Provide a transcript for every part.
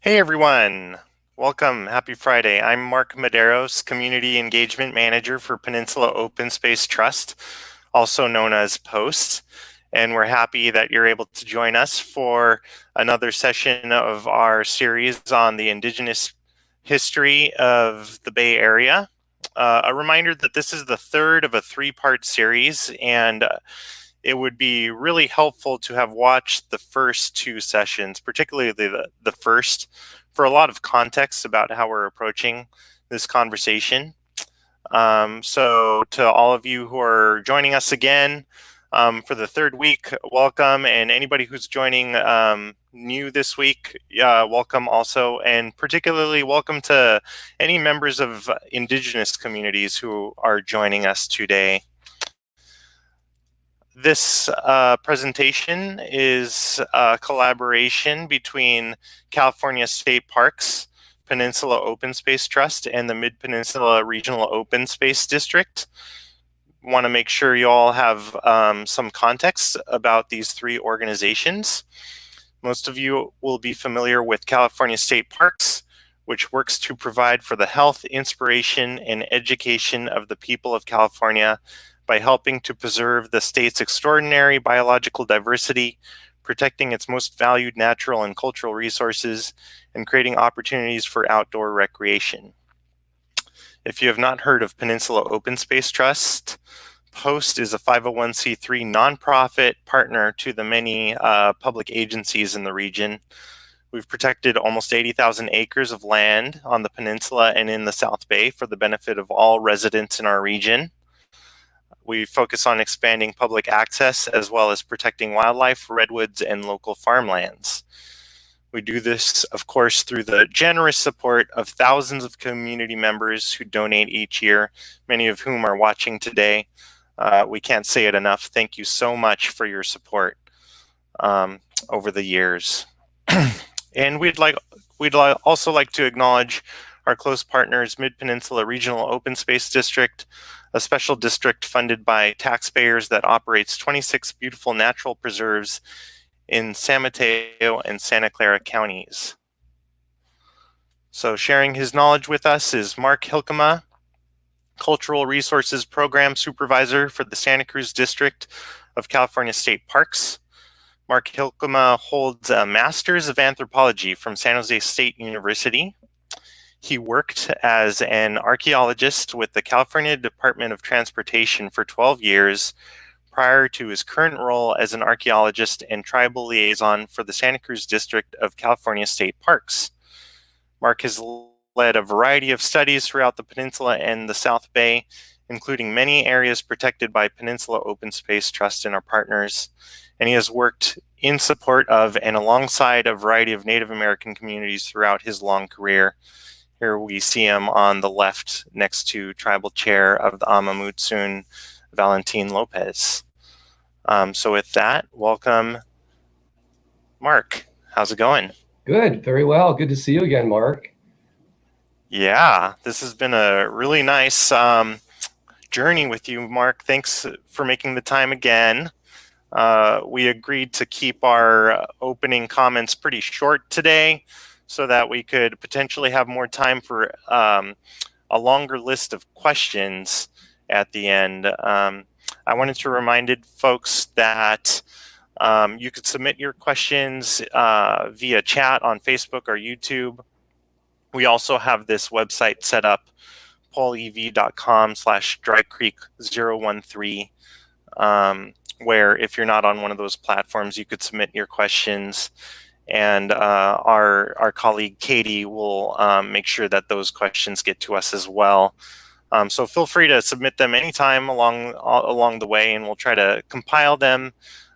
Hey everyone, welcome. Happy Friday. I'm Mark Medeiros, Community Engagement Manager for Peninsula Open Space Trust, also known as POST. And we're happy that you're able to join us for another session of our series on the Indigenous history of the Bay Area. A reminder that this is the third of a three-part series, and it would be really helpful to have watched the first two sessions, particularly the first, for a lot of context about how we're approaching this conversation. So to all of you who are joining us again for the third week, welcome. And anybody who's joining new this week, welcome also. And particularly welcome to any members of Indigenous communities who are joining us today. This presentation is a collaboration between California State Parks, Peninsula Open Space Trust, and the Midpeninsula Regional Open Space District. Want to make sure you all have some context about these three organizations. Most of you will be familiar with California State Parks, which works to provide for the health, inspiration, and education of the people of California by helping to preserve the state's extraordinary biological diversity, protecting its most valued natural and cultural resources, and creating opportunities for outdoor recreation. If you have not heard of Peninsula Open Space Trust, POST is a 501c3 nonprofit partner to the many public agencies in the region. We've protected almost 80,000 acres of land on the peninsula and in the South Bay for the benefit of all residents in our region. We focus on expanding public access as well as protecting wildlife, redwoods, and local farmlands. We do this, of course, through the generous support of thousands of community members who donate each year, many of whom are watching today. We can't say it enough. Thank you so much for your support over the years. And we'd also like to acknowledge our close partners, Midpeninsula Regional Open Space District, a special district funded by taxpayers that operates 26 beautiful natural preserves in San Mateo and Santa Clara counties. So sharing his knowledge with us is Mark Hylkema, Cultural Resources Program Supervisor for the Santa Cruz District of California State Parks. Mark Hylkema holds a Master's of Anthropology from San Jose State University. He worked as an archaeologist with the California Department of Transportation for 12 years prior to his current role as an archaeologist and tribal liaison for the Santa Cruz District of California State Parks. Mark has led a variety of studies throughout the peninsula and the South Bay, including many areas protected by Peninsula Open Space Trust and our partners. And he has worked in support of and alongside a variety of Native American communities throughout his long career. Here we see him on the left next to Tribal Chair of the Amamutsun, Valentin Lopez. So with that, welcome, Mark. How's it going? Good, very well. Good to see you again, Mark. Yeah, this has been a really nice journey with you, Mark. Thanks for making the time again. We agreed to keep our opening comments pretty short today so that we could potentially have more time for a longer list of questions at the end. I wanted to remind folks that you could submit your questions via chat on Facebook or YouTube. We also have this website set up, paulev.com/drycreek013, where if you're not on one of those platforms, you could submit your questions, and our colleague Katie will make sure that those questions get to us as well. So feel free to submit them anytime along the way, and we'll try to compile them,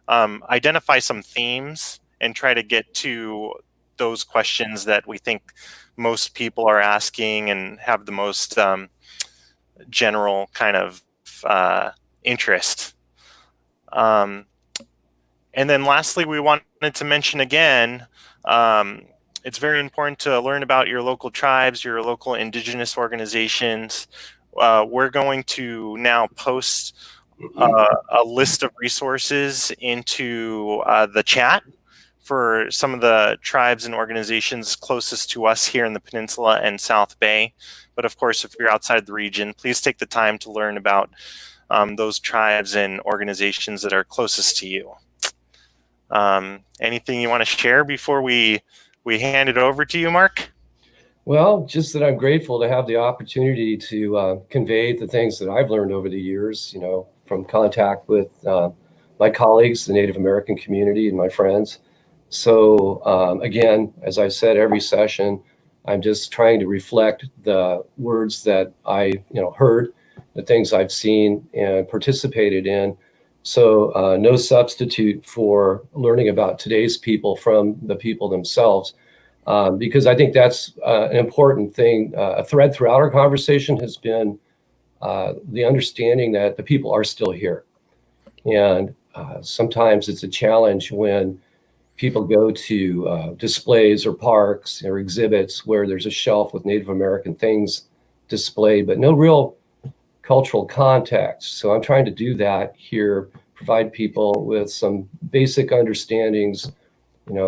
identify some themes, and try to get to those questions that we think most people are asking and have the most general kind of interest. And then lastly, we wanted to mention again, it's very important to learn about your local tribes, your local indigenous organizations. We're going to now post a list of resources into the chat for some of the tribes and organizations closest to us here in the Peninsula and South Bay. But of course, if you're outside the region, please take the time to learn about those tribes and organizations that are closest to you. Anything you want to share before we hand it over to you, Mark? Well, just that I'm grateful to have the opportunity to convey the things that I've learned over the years, from contact with my colleagues, the Native American community, and my friends. So again, as I've said every session, I'm just trying to reflect the words that I heard, the things I've seen and participated in. So no substitute for learning about today's people from the people themselves. Because I think that's an important thing. A thread throughout our conversation has been the understanding that the people are still here. And sometimes it's a challenge when people go to displays or parks or exhibits where there's a shelf with Native American things displayed, but no real cultural context. So I'm trying to do that here, provide people with some basic understandings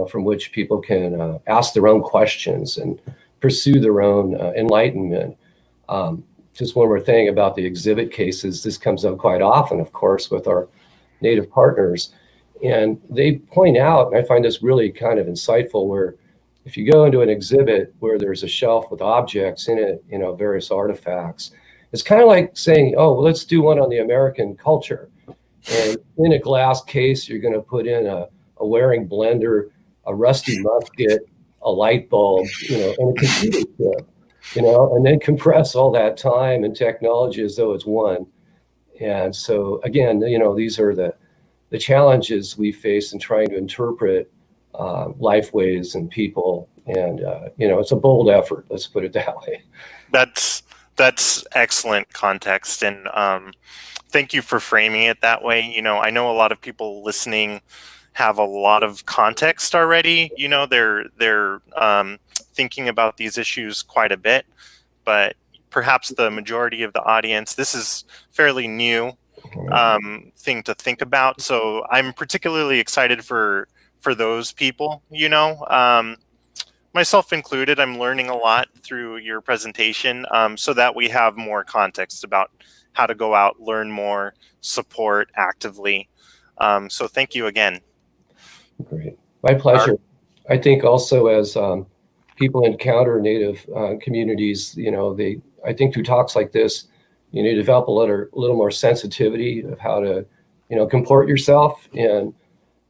from which people can ask their own questions and pursue their own enlightenment. Just one more thing about the exhibit cases. This comes up quite often, of course, with our Native partners. And they point out, and I find this really kind of insightful, where if you go into an exhibit where there's a shelf with objects in it, various artifacts, it's kind of like saying, oh, well, let's do one on the American culture. And in a glass case, you're going to put in a wearing blender, a rusty musket, a light bulb, and a computer chip, and then compress all that time and technology as though it's one. And so again, these are the challenges we face in trying to interpret lifeways and people. And it's a bold effort. Let's put it that way. That's excellent context, and thank you for framing it that way. I know a lot of people listening have a lot of context already. They're thinking about these issues quite a bit, but perhaps the majority of the audience, this is fairly new thing to think about. So I'm particularly excited for those people. Myself included, I'm learning a lot through your presentation, so that we have more context about how to go out, learn more, support actively. So thank you again. Great. My pleasure. I think also as people encounter Native communities, I think through talks like this, you need to develop a little more sensitivity of how to, comport yourself and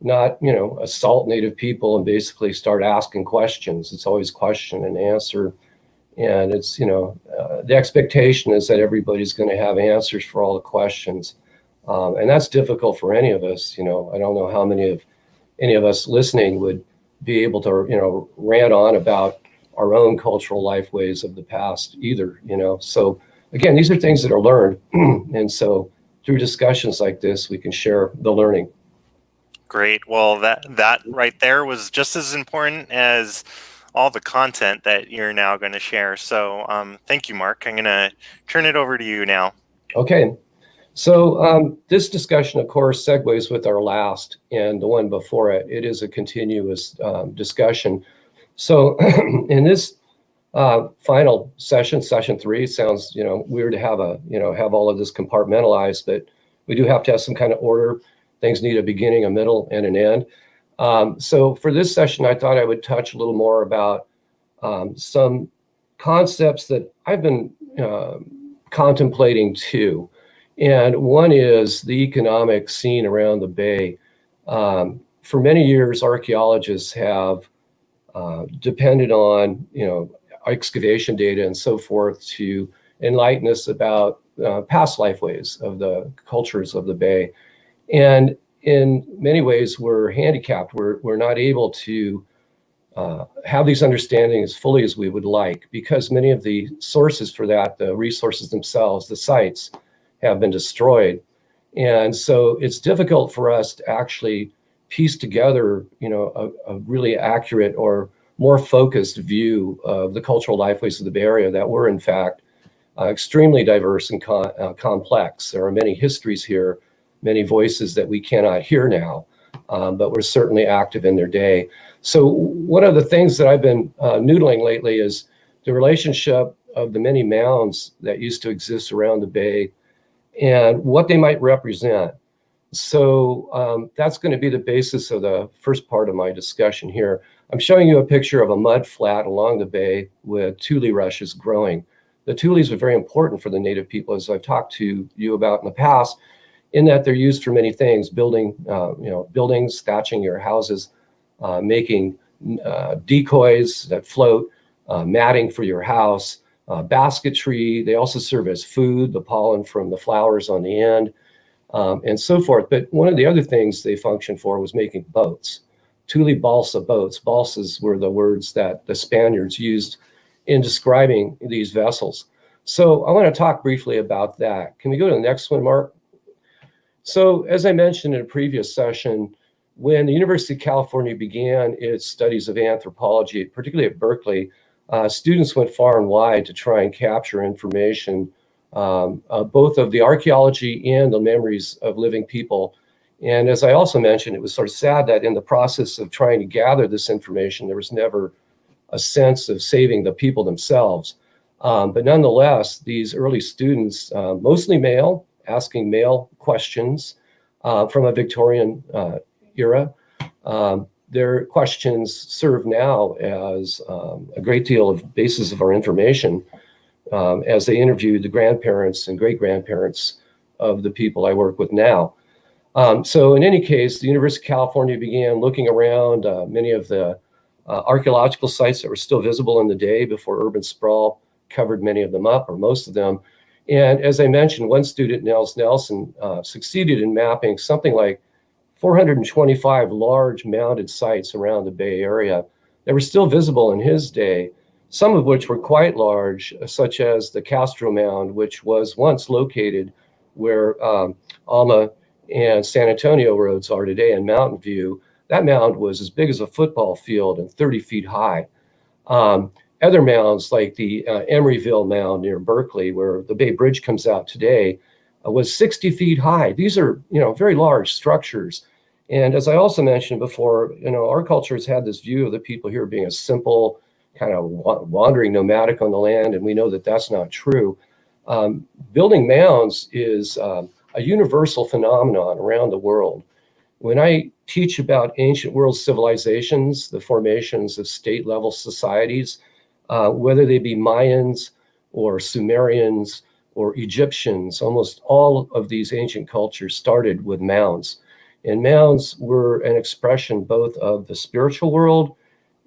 not, assault Native people and basically start asking questions. It's always question and answer. And it's, the expectation is that everybody's going to have answers for all the questions. And that's difficult for any of us. I don't know how any of us listening would be able to, rant on about our own cultural lifeways of the past either, So again, these are things that are learned. And so through discussions like this, we can share the learning. Great. Well, that right there was just as important as all the content that you're now going to share. So thank you, Mark. I'm going to turn it over to you now. Okay. So this discussion, of course, segues with our last and the one before it. It is a continuous discussion. So in this final session 3, it sounds weird to have have all of this compartmentalized, but we do have to have some kind of order. Things need a beginning, a middle, and an end. So for this session, I thought I would touch a little more about some concepts that I've been contemplating too. And one is the economic scene around the Bay. For many years, archaeologists have depended on, excavation data and so forth to enlighten us about past lifeways of the cultures of the Bay. And in many ways, we're handicapped. We're not able to have these understandings fully as we would like, because many of the sources for that, the resources themselves, the sites, have been destroyed. And so it's difficult for us to actually piece together, a really accurate or more focused view of the cultural lifeways of the Bay Area that were, in fact, extremely diverse and complex. There are many histories here, many voices that we cannot hear now. but were certainly active in their day. So one of the things that I've been noodling lately is the relationship of the many mounds that used to exist around the bay and what they might represent. So that's going to be the basis of the first part of my discussion here. I'm showing you a picture of a mud flat along the bay with tule rushes growing. The tules are very important for the native people, as I've talked to you about in the past, in that they're used for many things: building, buildings, thatching your houses, making decoys that float, matting for your house, basketry. They also serve as food, the pollen from the flowers on the end, and so forth. But one of the other things they functioned for was making boats. Tule balsa boats. Balsas were the words that the Spaniards used in describing these vessels. So I want to talk briefly about that. Can we go to the next one, Mark? So as I mentioned in a previous session, when the University of California began its studies of anthropology, particularly at Berkeley, students went far and wide to try and capture information, both of the archaeology and the memories of living people. And as I also mentioned, it was sort of sad that in the process of trying to gather this information, there was never a sense of saving the people themselves. But nonetheless, these early students, mostly male, asking male questions from a Victorian era, their questions serve now as a great deal of basis of our information as they interviewed the grandparents and great-grandparents of the people I work with now. So in any case, the University of California began looking around many of the archaeological sites that were still visible in the day before urban sprawl covered many of them up, or most of them. And as I mentioned, one student, Nels Nelson, succeeded in mapping something like 425 large mounded sites around the Bay Area that were still visible in his day, some of which were quite large, such as the Castro Mound, which was once located where Alma and San Antonio roads are today in Mountain View. That mound was as big as a football field and 30 feet high. Other mounds like the Emeryville Mound near Berkeley, where the Bay Bridge comes out today, was 60 feet high. These are, very large structures. And as I also mentioned before, our culture has had this view of the people here being a simple, kind of wandering nomadic on the land, and we know that that's not true. Building mounds is a universal phenomenon around the world. When I teach about ancient world civilizations, the formations of state-level societies, whether they be Mayans or Sumerians or Egyptians, almost all of these ancient cultures started with mounds. And mounds were an expression both of the spiritual world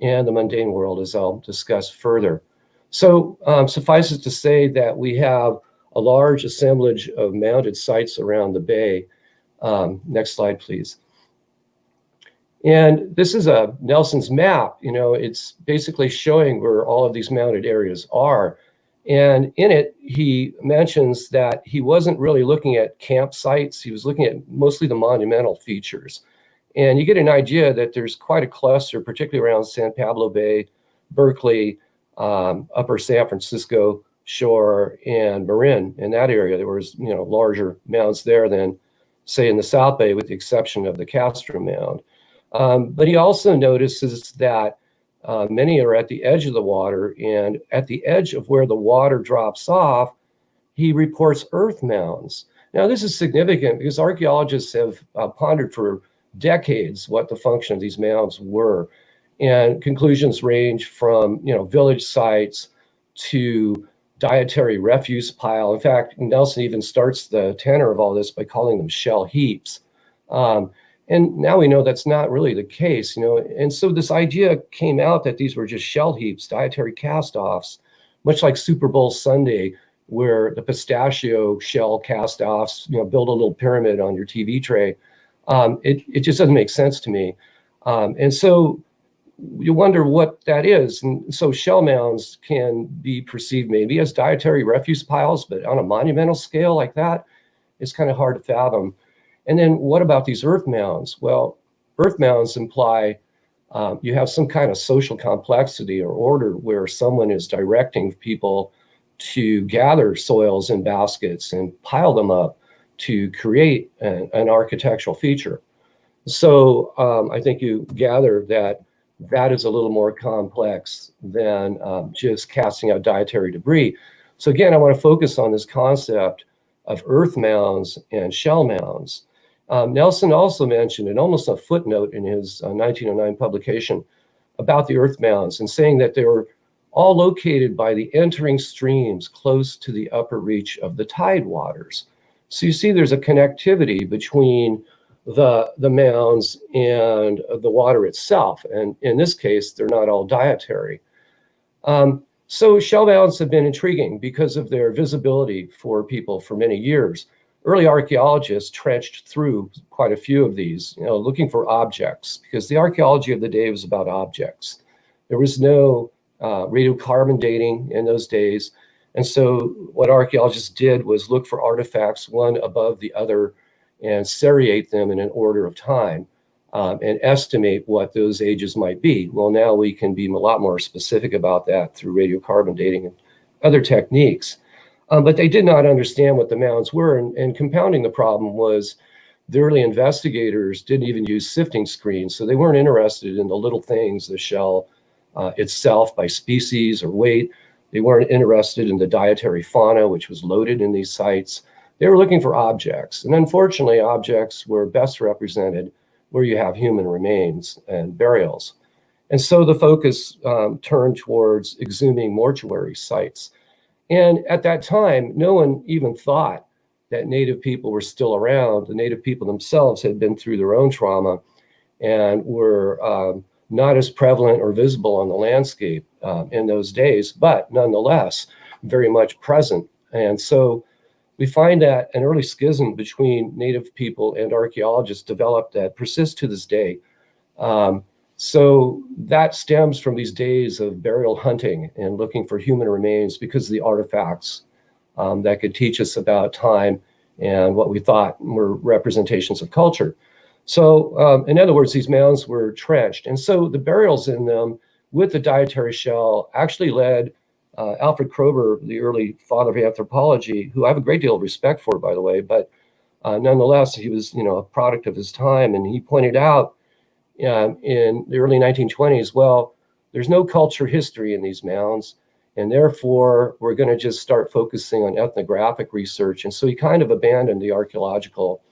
and the mundane world, as I'll discuss further. So suffice it to say that we have a large assemblage of mounded sites around the bay. Next slide, please. And this is a Nelson's map. It's basically showing where all of these mounded areas are. And in it, he mentions that he wasn't really looking at campsites. He was looking at mostly the monumental features. And you get an idea that there's quite a cluster, particularly around San Pablo Bay, Berkeley, Upper San Francisco Shore, and Marin. In that area, there was, larger mounds there than, say, in the South Bay, with the exception of the Castro Mound. But he also notices that many are at the edge of the water, and at the edge of where the water drops off, he reports earth mounds. Now, this is significant because archaeologists have pondered for decades what the function of these mounds were, and conclusions range from village sites to dietary refuse pile. In fact, Nelson even starts the tenor of all this by calling them shell heaps. And now we know that's not really the case, And so this idea came out that these were just shell heaps, dietary cast-offs, much like Super Bowl Sunday, where the pistachio shell cast-offs, build a little pyramid on your TV tray. It just doesn't make sense to me. And so you wonder what that is. And so shell mounds can be perceived maybe as dietary refuse piles, but on a monumental scale like that, it's kind of hard to fathom. And then what about these earth mounds? Well, earth mounds imply you have some kind of social complexity or order where someone is directing people to gather soils in baskets and pile them up to create an architectural feature. So I think you gather that that is a little more complex than just casting out dietary debris. So again, I want to focus on this concept of earth mounds and shell mounds. Nelson also mentioned, in almost a footnote in his 1909 publication, about the earth mounds and saying that they were all located by the entering streams close to the upper reach of the tide waters. So you see there's a connectivity between the mounds and the water itself. And in this case, they're not all dietary. So shell mounds have been intriguing because of their visibility for people for many years. Early archaeologists trenched through quite a few of these, looking for objects, because the archaeology of the day was about objects. There was no radiocarbon dating in those days. And so what archaeologists did was look for artifacts one above the other and seriate them in an order of time and estimate what those ages might be. Well, now we can be a lot more specific about that through radiocarbon dating and other techniques. But they did not understand what the mounds were. And compounding the problem was the early investigators didn't even use sifting screens. So they weren't interested in the little things, the shell itself by species or weight. They weren't interested in the dietary fauna, which was loaded in these sites. They were looking for objects. And unfortunately, objects were best represented where you have human remains and burials. And so the focus turned towards exhuming mortuary sites. And at that time, no one even thought that Native people were still around. The Native people themselves had been through their own trauma and were not as prevalent or visible on the landscape in those days, but nonetheless, very much present. And so we find that an early schism between Native people and archaeologists developed that persists to this day. So that stems from these days of burial hunting and looking for human remains because of the artifacts that could teach us about time and what we thought were representations of culture. So in other words, these mounds were trenched. And so the burials in them with the dietary shell actually led Alfred Kroeber, the early father of anthropology, who I have a great deal of respect for, by the way, but nonetheless, he was a product of his time. And he pointed out in the early 1920s, well, there's no culture history in these mounds, and therefore we're going to just start focusing on ethnographic research. And so he kind of abandoned the archaeological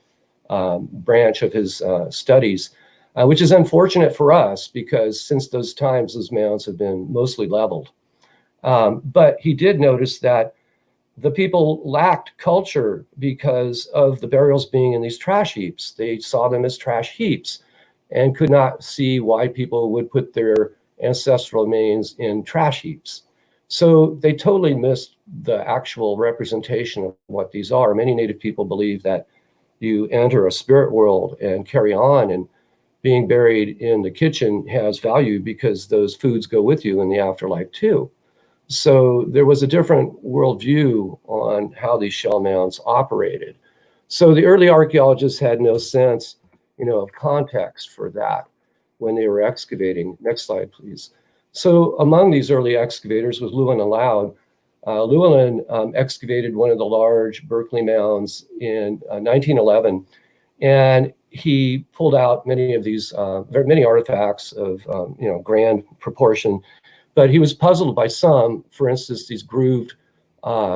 branch of his studies, which is unfortunate for us because since those times, those mounds have been mostly leveled. But he did notice that the people lacked culture because of the burials being in these trash heaps. They saw them as trash heaps and could not see why people would put their ancestral remains in trash heaps. So they totally missed the actual representation of what these are. Many Native people believe that you enter a spirit world and carry on, and being buried in the kitchen has value because those foods go with you in the afterlife too. So there was a different worldview on how these shell mounds operated. So the early archaeologists had no sense of context for that when they were excavating. Next slide, please. So among these early excavators was Llewellyn Allowed. Llewellyn excavated one of the large Berkeley mounds in 1911, and he pulled out many of these, very many artifacts of grand proportion, but he was puzzled by some, for instance, these grooved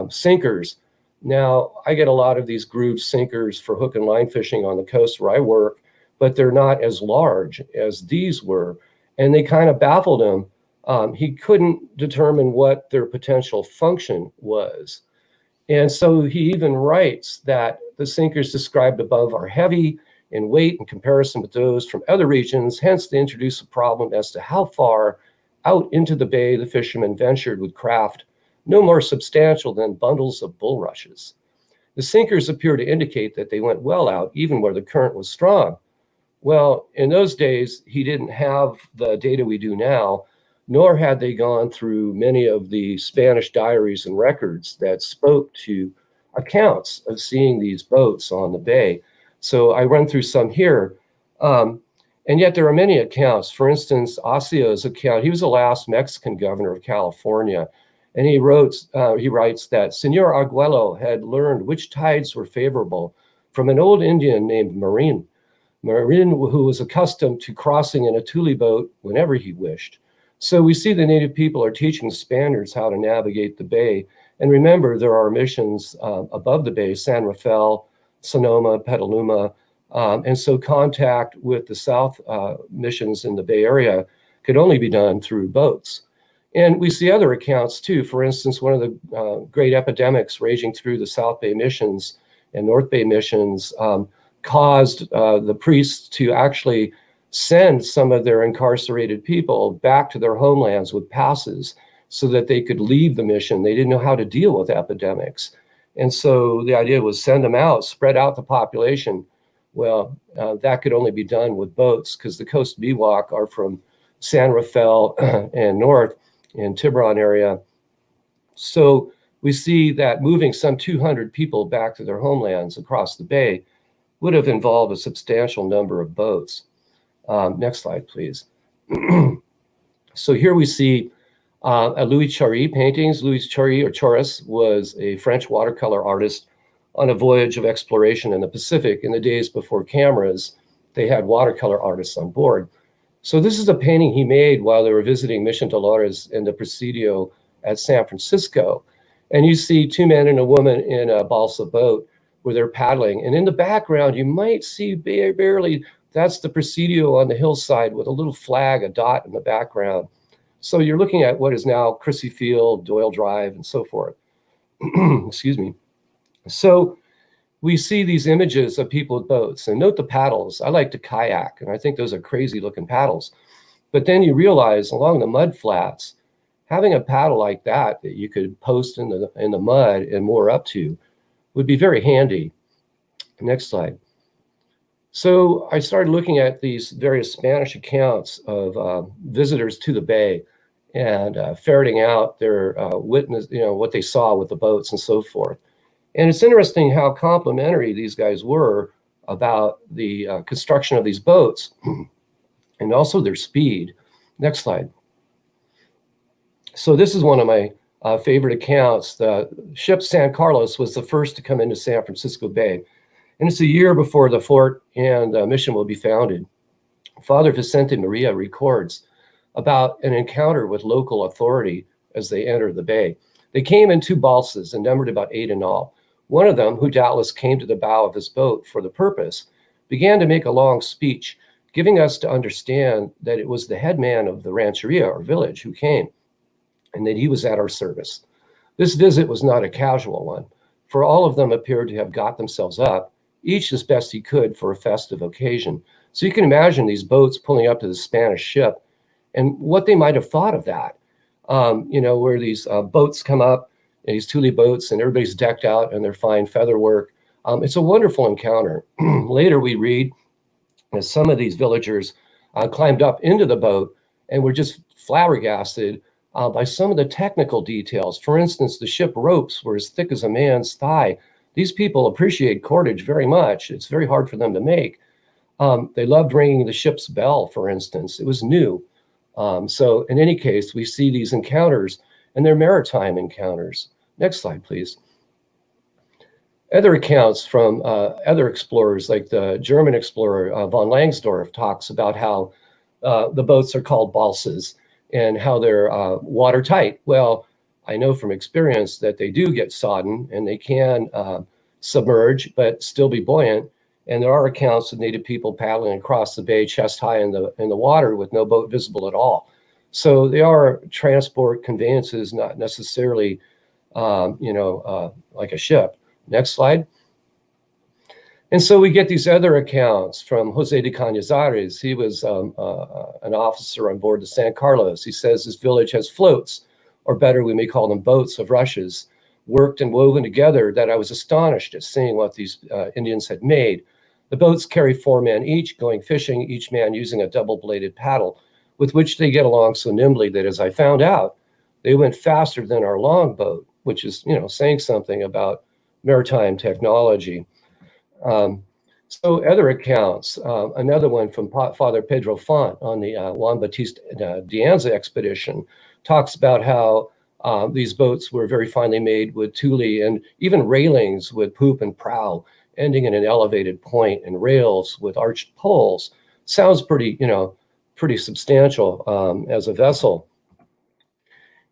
sinkers. Now, I get a lot of these grooved sinkers for hook and line fishing on the coast where I work, but they're not as large as these were. And they kind of baffled him. He couldn't determine what their potential function was. And so he even writes that the sinkers described above are heavy in weight in comparison with those from other regions. Hence, they introduce a problem as to how far out into the bay the fishermen ventured with craft no more substantial than bundles of bulrushes. The sinkers appear to indicate that they went well out, even where the current was strong. Well, in those days, he didn't have the data we do now, nor had they gone through many of the Spanish diaries and records that spoke to accounts of seeing these boats on the bay. So I run through some here. And yet there are many accounts. For instance, Ocio's account, he was the last Mexican governor of California. And he writes that Senor Arguello had learned which tides were favorable from an old Indian named Marin. Marin, who was accustomed to crossing in a tule boat whenever he wished. So we see the native people are teaching the Spaniards how to navigate the bay. And remember, there are missions above the bay, San Rafael, Sonoma, Petaluma. And so contact with the South missions in the Bay Area could only be done through boats. And we see other accounts too. For instance, one of the great epidemics raging through the South Bay missions and North Bay missions caused the priests to actually send some of their incarcerated people back to their homelands with passes so that they could leave the mission. They didn't know how to deal with epidemics. And so the idea was send them out, spread out the population. Well, that could only be done with boats because the Coast Biwak are from San Rafael and north in Tiburon area. So we see that moving some 200 people back to their homelands across the bay would have involved a substantial number of boats. Next slide, please. So here we see a Louis Chary paintings. Louis Chary, or Choris, was a French watercolor artist on a voyage of exploration in the Pacific. In the days before cameras, they had watercolor artists on board. So this is a painting he made while they were visiting Mission Dolores and the Presidio at San Francisco. And you see two men and a woman in a balsa boat where they're paddling. And in the background, you might see barely, that's the Presidio on the hillside with a little flag, a dot in the background. So you're looking at what is now Crissy Field, Doyle Drive, and so forth. Excuse me. So we see these images of people with boats, and note the paddles. I like to kayak, and I think those are crazy looking paddles. But then you realize along the mud flats, having a paddle like that you could post in the mud and moor up to would be very handy. Next slide. So I started looking at these various Spanish accounts of visitors to the bay and ferreting out their witness, what they saw with the boats and so forth. And it's interesting how complimentary these guys were about the construction of these boats and also their speed. Next slide. So this is one of my favorite accounts. The ship San Carlos was the first to come into San Francisco Bay. And it's a year before the fort and mission will be founded. Father Vicente Maria records about an encounter with local authority as they entered the bay. They came in two balsas and numbered about 8 in all. One of them, who doubtless came to the bow of his boat for the purpose, began to make a long speech, giving us to understand that it was the headman of the rancheria or village who came, and that he was at our service. This visit was not a casual one, for all of them appeared to have got themselves up, each as best he could for a festive occasion. So you can imagine these boats pulling up to the Spanish ship and what they might have thought of that. Where these boats come up, these tule boats, and everybody's decked out in their fine feather work. It's a wonderful encounter. Later we read that some of these villagers climbed up into the boat and were just flabbergasted by some of the technical details. For instance, the ship ropes were as thick as a man's thigh. These people appreciate cordage very much. It's very hard for them to make. They loved ringing the ship's bell, for instance. It was new. So in any case, we see these encounters, and they're maritime encounters. Next slide, please. Other accounts from other explorers, like the German explorer von Langsdorff, talks about how the boats are called balsas and how they're watertight. Well, I know from experience that they do get sodden and they can submerge, but still be buoyant. And there are accounts of native people paddling across the bay chest high in the water with no boat visible at all. So they are transport conveyances, not necessarily, like a ship. Next slide. And so we get these other accounts from Jose de Cañizares. He was an officer on board the San Carlos. He says his village has floats, or better, we may call them boats of rushes, worked and woven together, that I was astonished at seeing what these Indians had made. The boats carry 4 men each, going fishing, each man using a double-bladed paddle, with which they get along so nimbly that, as I found out, they went faster than our longboat, which is, saying something about maritime technology. So other accounts, another one from Father Pedro Font on the Juan Bautista de Anza expedition, talks about how these boats were very finely made with tule and even railings with poop and prow. ending in an elevated point and rails with arched poles. Sounds pretty, pretty substantial as a vessel.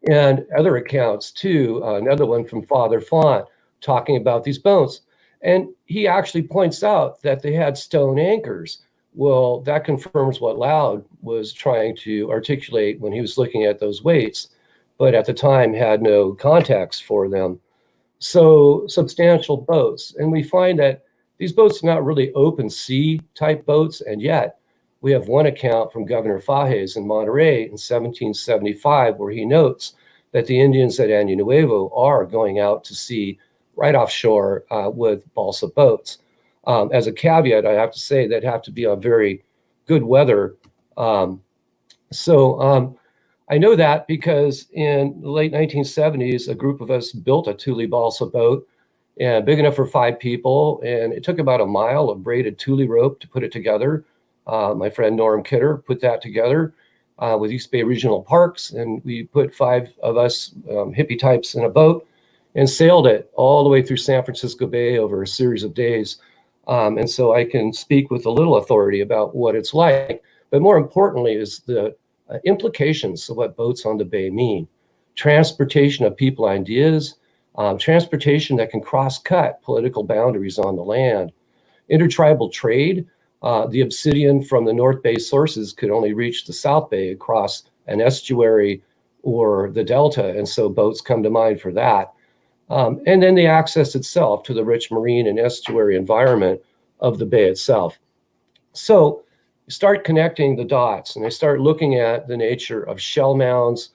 And other accounts too, another one from Father Font talking about these boats. And he actually points out that they had stone anchors. Well, that confirms what Loud was trying to articulate when he was looking at those weights, but at the time had no context for them. So substantial boats. And we find that these boats are not really open sea type boats. And yet we have one account from Governor Fages in Monterey in 1775, where he notes that the Indians at Año Nuevo are going out to sea right offshore with balsa boats. As a caveat, I have to say that have to be on very good weather. I know that because in the late 1970s, a group of us built a Thule balsa boat, and big enough for 5 people. And it took about a mile of braided Thule rope to put it together. My friend Norm Kidder put that together with East Bay Regional Parks. And we put 5 of us hippie types in a boat and sailed it all the way through San Francisco Bay over a series of days. And so I can speak with a little authority about what it's like. But more importantly is the implications of what boats on the bay mean. Transportation of people, ideas, transportation that can cross-cut political boundaries on the land. Intertribal trade, the obsidian from the North Bay sources could only reach the South Bay across an estuary or the Delta, and so boats come to mind for that. And then the access itself to the rich marine and estuary environment of the bay itself. So start connecting the dots, and I start looking at the nature of shell mounds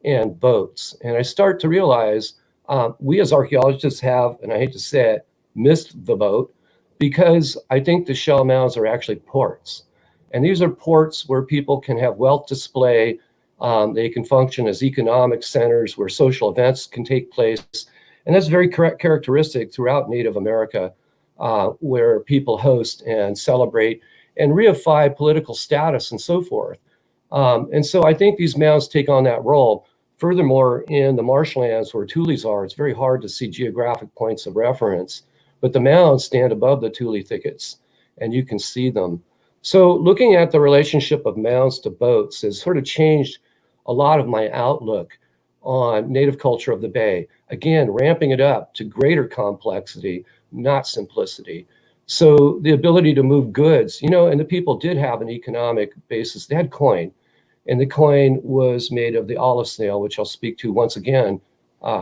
and boats. And I start to realize we as archaeologists have, and I hate to say it, missed the boat, because I think the shell mounds are actually ports. And these are ports where people can have wealth display. They can function as economic centers where social events can take place. And that's very characteristic throughout Native America, where people host and celebrate and reify political status and so forth. And so I think these mounds take on that role. Furthermore, in the marshlands where Thules are, it's very hard to see geographic points of reference, but the mounds stand above the Thule thickets and you can see them. So looking at the relationship of mounds to boats has sort of changed a lot of my outlook on native culture of the bay. Again, ramping it up to greater complexity, not simplicity. So the ability to move goods, and the people did have an economic basis. They had coin, and the coin was made of the olive snail, which I'll speak to once again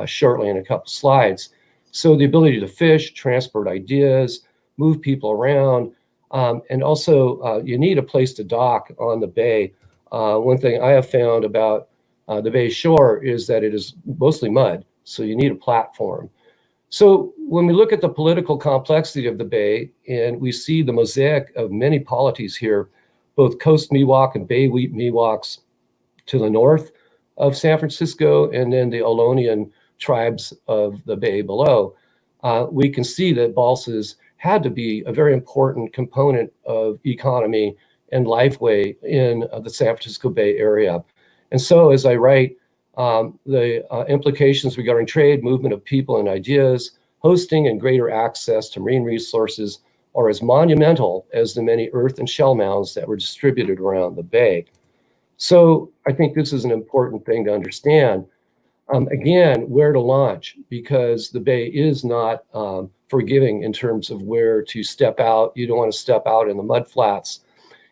shortly in a couple slides. So the ability to fish, transport ideas, move people around, and also you need a place to dock on the bay. One thing I have found about the bay shore is that it is mostly mud, so you need a platform. So when we look at the political complexity of the bay, and we see the mosaic of many polities here, both Coast Miwok and Bay Miwoks to the north of San Francisco, and then the Olonian tribes of the bay below, we can see that balsas had to be a very important component of economy and lifeway in the San Francisco Bay area. And so as I write, the implications regarding trade, movement of people and ideas, hosting and greater access to marine resources are as monumental as the many earth and shell mounds that were distributed around the bay. So I think this is an important thing to understand. Again, where to launch, because the bay is not forgiving in terms of where to step out. You don't want to step out in the mud flats.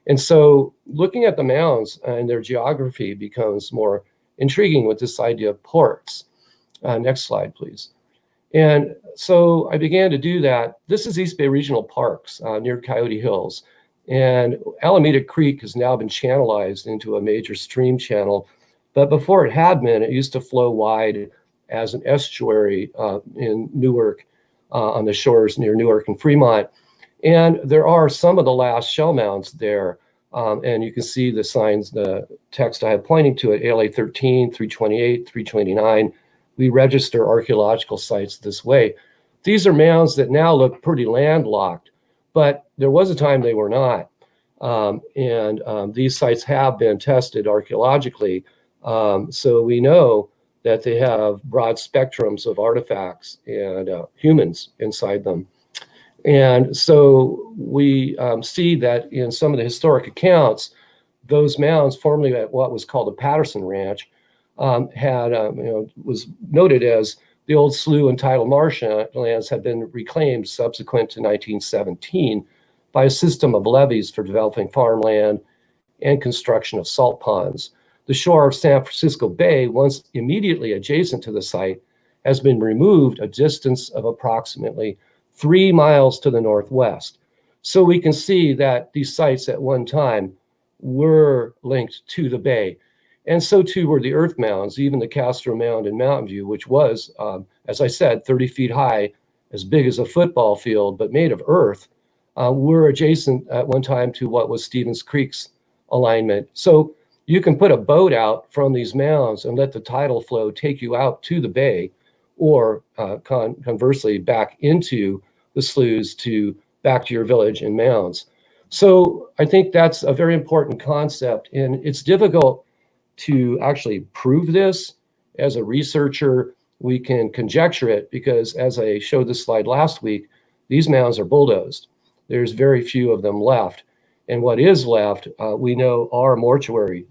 And so looking at the mounds and their geography becomes more intriguing with this idea of ports. Next slide, please. And so I began to do that. This is East Bay Regional Parks near Coyote Hills. And Alameda Creek has now been channelized into a major stream channel. But before it had been, it used to flow wide as an estuary in Newark, on the shores near Newark and Fremont. And there are some of the last shell mounds there. And you can see the signs, the text I have pointing to it, ALA 13, 328, 329. We register archaeological sites this way. These are mounds that now look pretty landlocked, but there was a time they were not. These sites have been tested archaeologically. So we know that they have broad spectrums of artifacts and humans inside them. And so we see that in some of the historic accounts, those mounds, formerly at what was called the Patterson Ranch, was noted as the old slough and tidal marshlands had been reclaimed subsequent to 1917 by a system of levees for developing farmland and construction of salt ponds. The shore of San Francisco Bay, once immediately adjacent to the site, has been removed a distance of approximately 3 miles to the northwest. So we can see that these sites at one time were linked to the bay. And so too were the earth mounds, even the Castro Mound in Mountain View, which was, as I said, 30 feet high, as big as a football field, but made of earth, were adjacent at one time to what was Stevens Creek's alignment. So you can put a boat out from these mounds and let the tidal flow take you out to the bay, or conversely back into the sloughs back to your village and mounds. So I think that's a very important concept, and it's difficult to actually prove this. As a researcher, we can conjecture it because, as I showed this slide last week, these mounds are bulldozed. There's very few of them left. And what is left, we know, are mortuary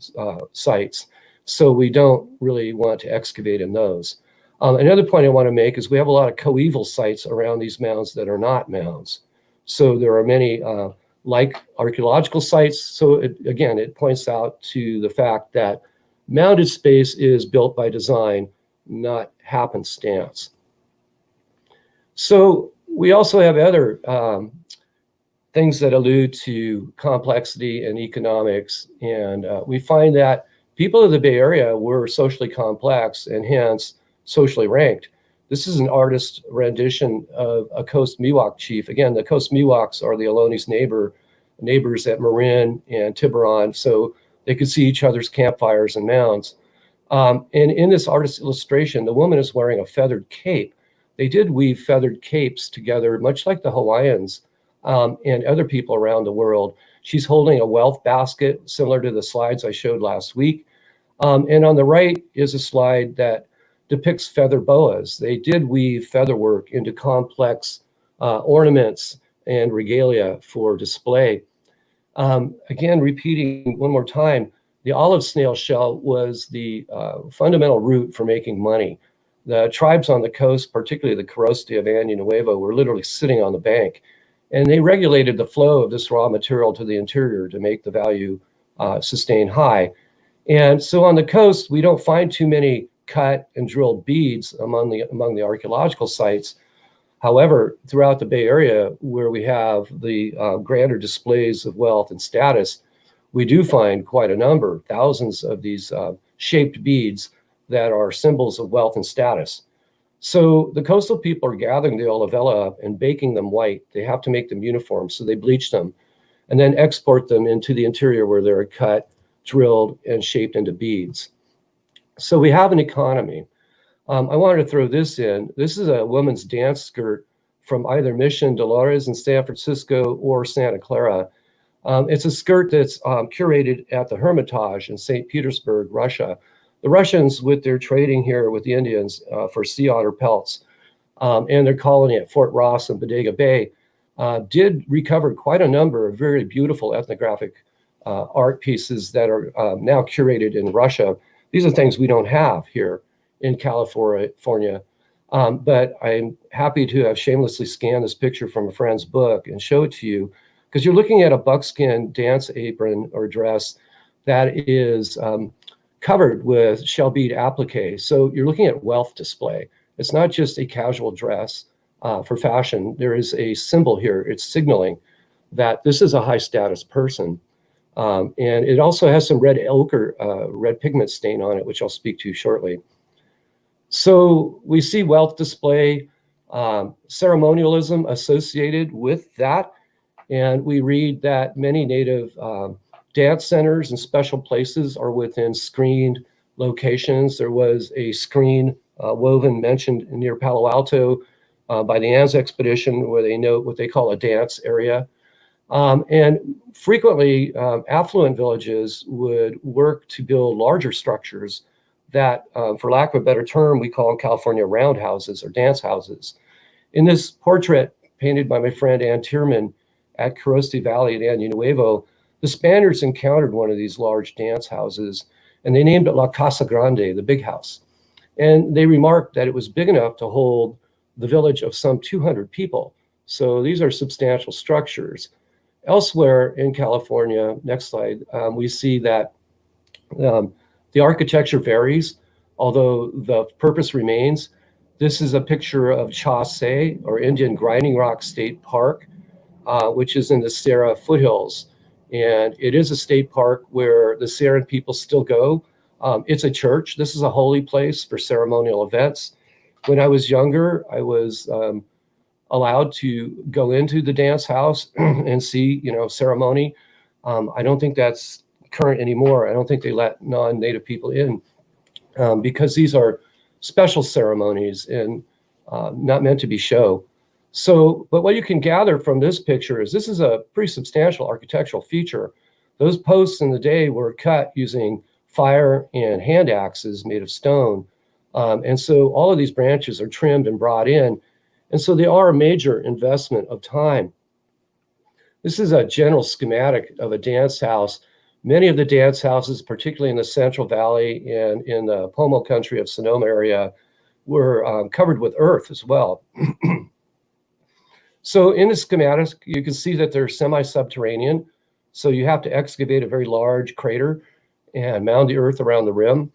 sites. So we don't really want to excavate in those. Another point I want to make is we have a lot of coeval sites around these mounds that are not mounds. So there are many like archaeological sites. So it points out to the fact that mounded space is built by design, not happenstance. So we also have other things that allude to complexity and economics. And we find that people of the Bay Area were socially complex and hence socially ranked. This is an artist's rendition of a Coast Miwok chief. Again, the Coast Miwoks are the Ohlone neighbors at Marin and Tiburon, so they could see each other's campfires and mounds. And in this artist's illustration, the woman is wearing a feathered cape. They did weave feathered capes together, much like the Hawaiians and other people around the world. She's holding a wealth basket, similar to the slides I showed last week. And on the right is a slide that depicts feather boas. They did weave feather work into complex ornaments and regalia for display. Again, repeating one more time, the olive snail shell was the fundamental route for making money. The tribes on the coast, particularly the Korosti of Año Nuevo, were literally sitting on the bank, and they regulated the flow of this raw material to the interior to make the value sustain high. And so on the coast, we don't find too many cut and drilled beads among the archaeological sites. However, throughout the Bay Area, where we have the grander displays of wealth and status, we do find quite a number, thousands of these shaped beads that are symbols of wealth and status. So the coastal people are gathering the olivella up and baking them white. They have to make them uniform, so they bleach them and then export them into the interior where they're cut, drilled, and shaped into beads. So we have an economy. I wanted to throw this in. This is a woman's dance skirt from either Mission Dolores in San Francisco or Santa Clara. It's a skirt that's curated at the Hermitage in St. Petersburg, Russia. The Russians, with their trading here with the Indians for sea otter pelts and their colony at Fort Ross and Bodega Bay, did recover quite a number of very beautiful ethnographic art pieces that are now curated in Russia. These are things we don't have here in California. But I'm happy to have shamelessly scanned this picture from a friend's book and show it to you, because you're looking at a buckskin dance apron or dress that is covered with shell bead applique. So you're looking at wealth display. It's not just a casual dress for fashion. There is a symbol here. It's signaling that this is a high status person. And it also has some red ochre, red pigment stain on it, which I'll speak to shortly. So we see wealth display, ceremonialism associated with that. And we read that many native dance centers and special places are within screened locations. There was a screen woven mentioned near Palo Alto by the Anz expedition, where they note what they call a dance area. And frequently, affluent villages would work to build larger structures that, for lack of a better term, we call in California roundhouses or dance houses. In this portrait painted by my friend Ann Tierman at Caroste Valley at Año Nuevo, the Spaniards encountered one of these large dance houses, and they named it La Casa Grande, the big house. And they remarked that it was big enough to hold the village of some 200 people. So these are substantial structures. Elsewhere in California, next slide, we see that the architecture varies, although the purpose remains. This is a picture of Chase, or Indian Grinding Rock State Park, which is in the Sierra foothills. And it is a state park where the Sierra people still go. It's a church. This is a holy place for ceremonial events. When I was younger, I was allowed to go into the dance house and see, ceremony. I don't think that's current anymore. I don't think they let non-native people in because these are special ceremonies and not meant to be show. So, but what you can gather from this picture is this is a pretty substantial architectural feature. Those posts in the day were cut using fire and hand axes made of stone. And so all of these branches are trimmed and brought in. And so they are a major investment of time. This is a general schematic of a dance house. Many of the dance houses, particularly in the Central Valley and in the Pomo country of Sonoma area, were covered with earth as well. So in the schematic, you can see that they're semi-subterranean. So you have to excavate a very large crater and mound the earth around the rim.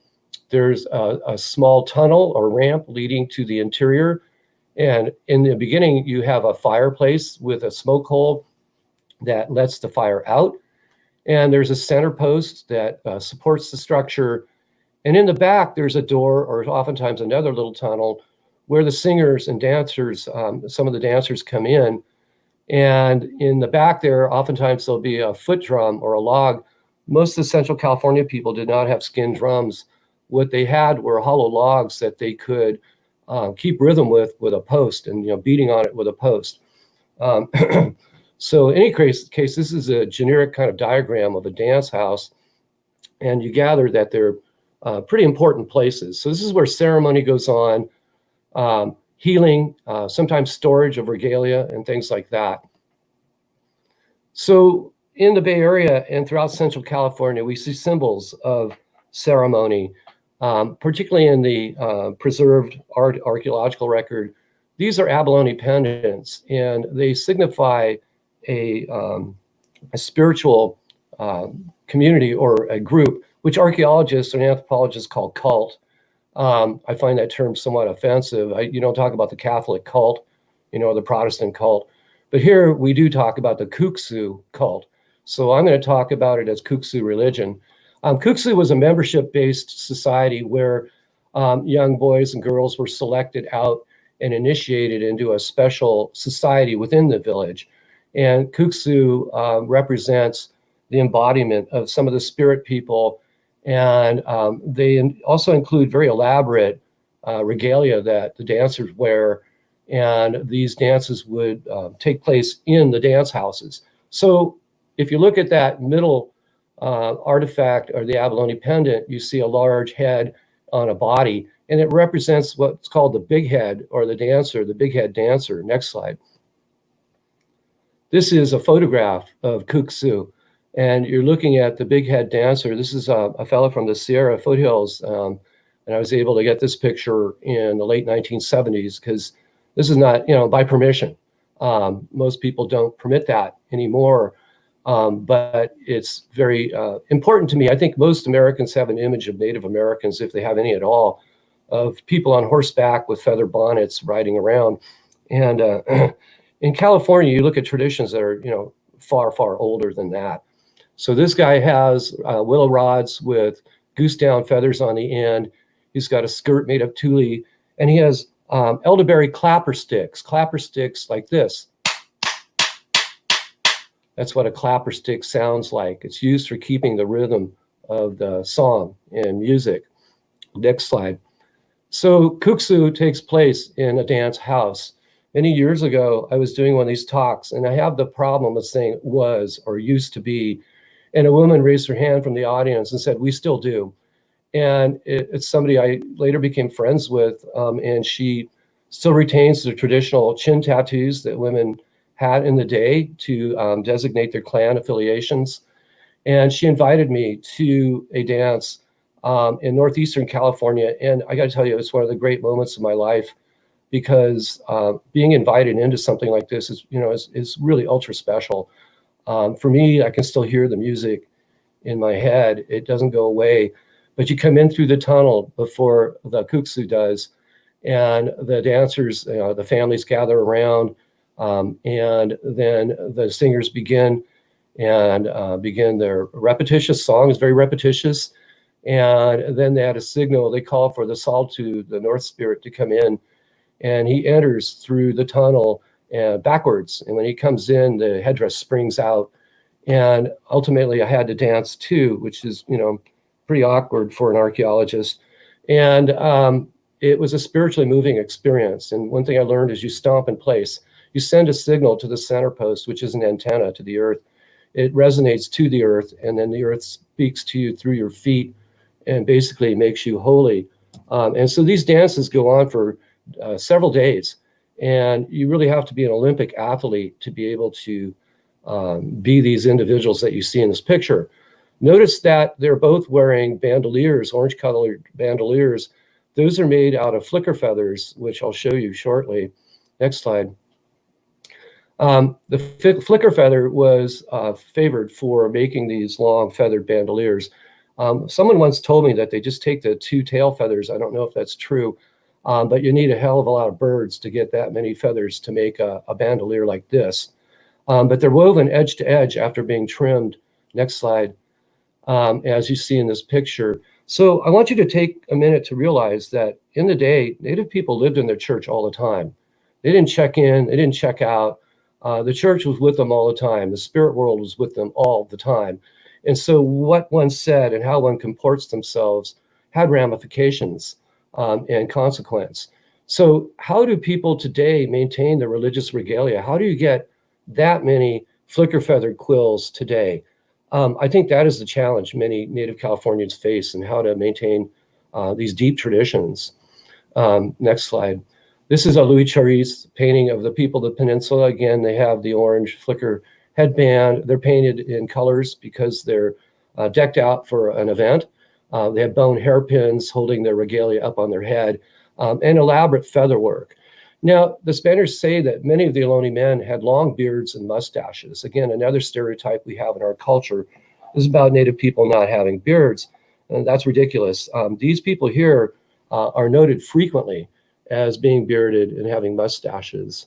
There's a small tunnel or ramp leading to the interior. And in the beginning, you have a fireplace with a smoke hole that lets the fire out. And there's a center post that supports the structure. And in the back, there's a door or oftentimes another little tunnel where the singers and dancers, some of the dancers come in. And in the back there, oftentimes there'll be a foot drum or a log. Most of the Central California people did not have skin drums. What they had were hollow logs that they could keep rhythm with a post and beating on it with a post. So in any case, this is a generic kind of diagram of a dance house. And you gather that they're pretty important places. So this is where ceremony goes on. Healing, sometimes storage of regalia and things like that. So in the Bay Area and throughout Central California, we see symbols of ceremony, particularly in the preserved archaeological record. These are abalone pendants, and they signify a spiritual community or a group, which archaeologists and anthropologists call cult. I find that term somewhat offensive. You don't talk about the Catholic cult, or the Protestant cult. But here we do talk about the Kuksu cult. So I'm going to talk about it as Kuksu religion. Kuksu was a membership-based society where young boys and girls were selected out and initiated into a special society within the village. And Kuksu represents the embodiment of some of the spirit people. And they also include very elaborate regalia that the dancers wear. And these dances would take place in the dance houses. So if you look at that middle artifact or the abalone pendant, you see a large head on a body, and it represents what's called the big head or the dancer, the big head dancer. Next slide. This is a photograph of Kuksu, and you're looking at the big head dancer. This is a fellow from the Sierra foothills, and I was able to get this picture in the late 1970s because this is not, by permission. Most people don't permit that anymore. But it's very important to me. I think most Americans have an image of Native Americans, if they have any at all, of people on horseback with feather bonnets riding around. And in California, you look at traditions that are, far, far older than that. So this guy has willow rods with goose down feathers on the end. He's got a skirt made of tule, and he has elderberry clapper sticks like this. That's what a clapper stick sounds like. It's used for keeping the rhythm of the song and music. Next slide. So Kuksu takes place in a dance house. Many years ago, I was doing one of these talks, and I have the problem of saying was or used to be. And a woman raised her hand from the audience and said, "We still do." And it's somebody I later became friends with, and she still retains the traditional chin tattoos that women had in the day to designate their clan affiliations. And she invited me to a dance in Northeastern California. And I got to tell you, it's one of the great moments of my life, because being invited into something like this is really ultra special. For me, I can still hear the music in my head. It doesn't go away. But you come in through the tunnel before the kuksu does, and the dancers, the families gather around, and then the singers begin their repetitious songs, very repetitious. And then they had a signal. They call for the Saltu, the North Spirit, to come in, and he enters through the tunnel backwards. And when he comes in, the headdress springs out. And ultimately, I had to dance too, which is, pretty awkward for an archaeologist. And it was a spiritually moving experience. And one thing I learned is you stomp in place. You send a signal to the center post, which is an antenna to the earth. It resonates to the earth, and then the earth speaks to you through your feet and basically makes you holy. And so these dances go on for several days. And you really have to be an Olympic athlete to be able to be these individuals that you see in this picture. Notice that they're both wearing bandoliers, orange-colored bandoliers. Those are made out of flicker feathers, which I'll show you shortly. Next slide. The flicker feather was favored for making these long feathered bandoliers. Someone once told me that they just take the two tail feathers. I don't know if that's true, but you need a hell of a lot of birds to get that many feathers to make a bandolier like this. But they're woven edge to edge after being trimmed. Next slide. As you see in this picture. So I want you to take a minute to realize that in the day, Native people lived in their church all the time. They didn't check in, they didn't check out. The church was with them all the time. The spirit world was with them all the time. And so what one said and how one comports themselves had ramifications and consequence. So how do people today maintain their religious regalia? How do you get that many flicker feathered quills today? I think that is the challenge many Native Californians face, and how to maintain these deep traditions. Next slide. This is a Louis Charis painting of the people of the peninsula. Again, they have the orange flicker headband. They're painted in colors because they're decked out for an event. They have bone hairpins holding their regalia up on their head, and elaborate feather work. Now, the Spaniards say that many of the Ohlone men had long beards and mustaches. Again, another stereotype we have in our culture is about Native people not having beards, and that's ridiculous. These people here are noted frequently as being bearded and having mustaches,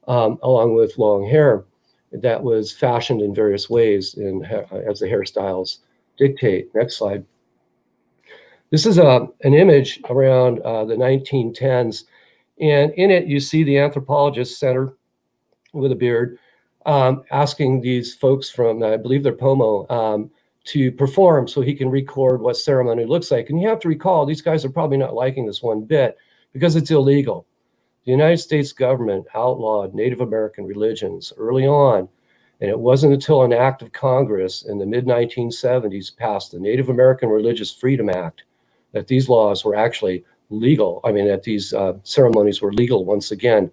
along with long hair that was fashioned in various ways as the hairstyles dictate. Next slide. This is an image around the 1910s. And in it, you see the Anthropologist Center with a beard asking these folks from, I believe they're Pomo, to perform so he can record what ceremony looks like. And you have to recall, these guys are probably not liking this one bit because it's illegal. The United States government outlawed Native American religions early on. And it wasn't until an act of Congress in the mid-1970s passed the Native American Religious Freedom Act that these laws were actually legal. I mean, that these ceremonies were legal once again.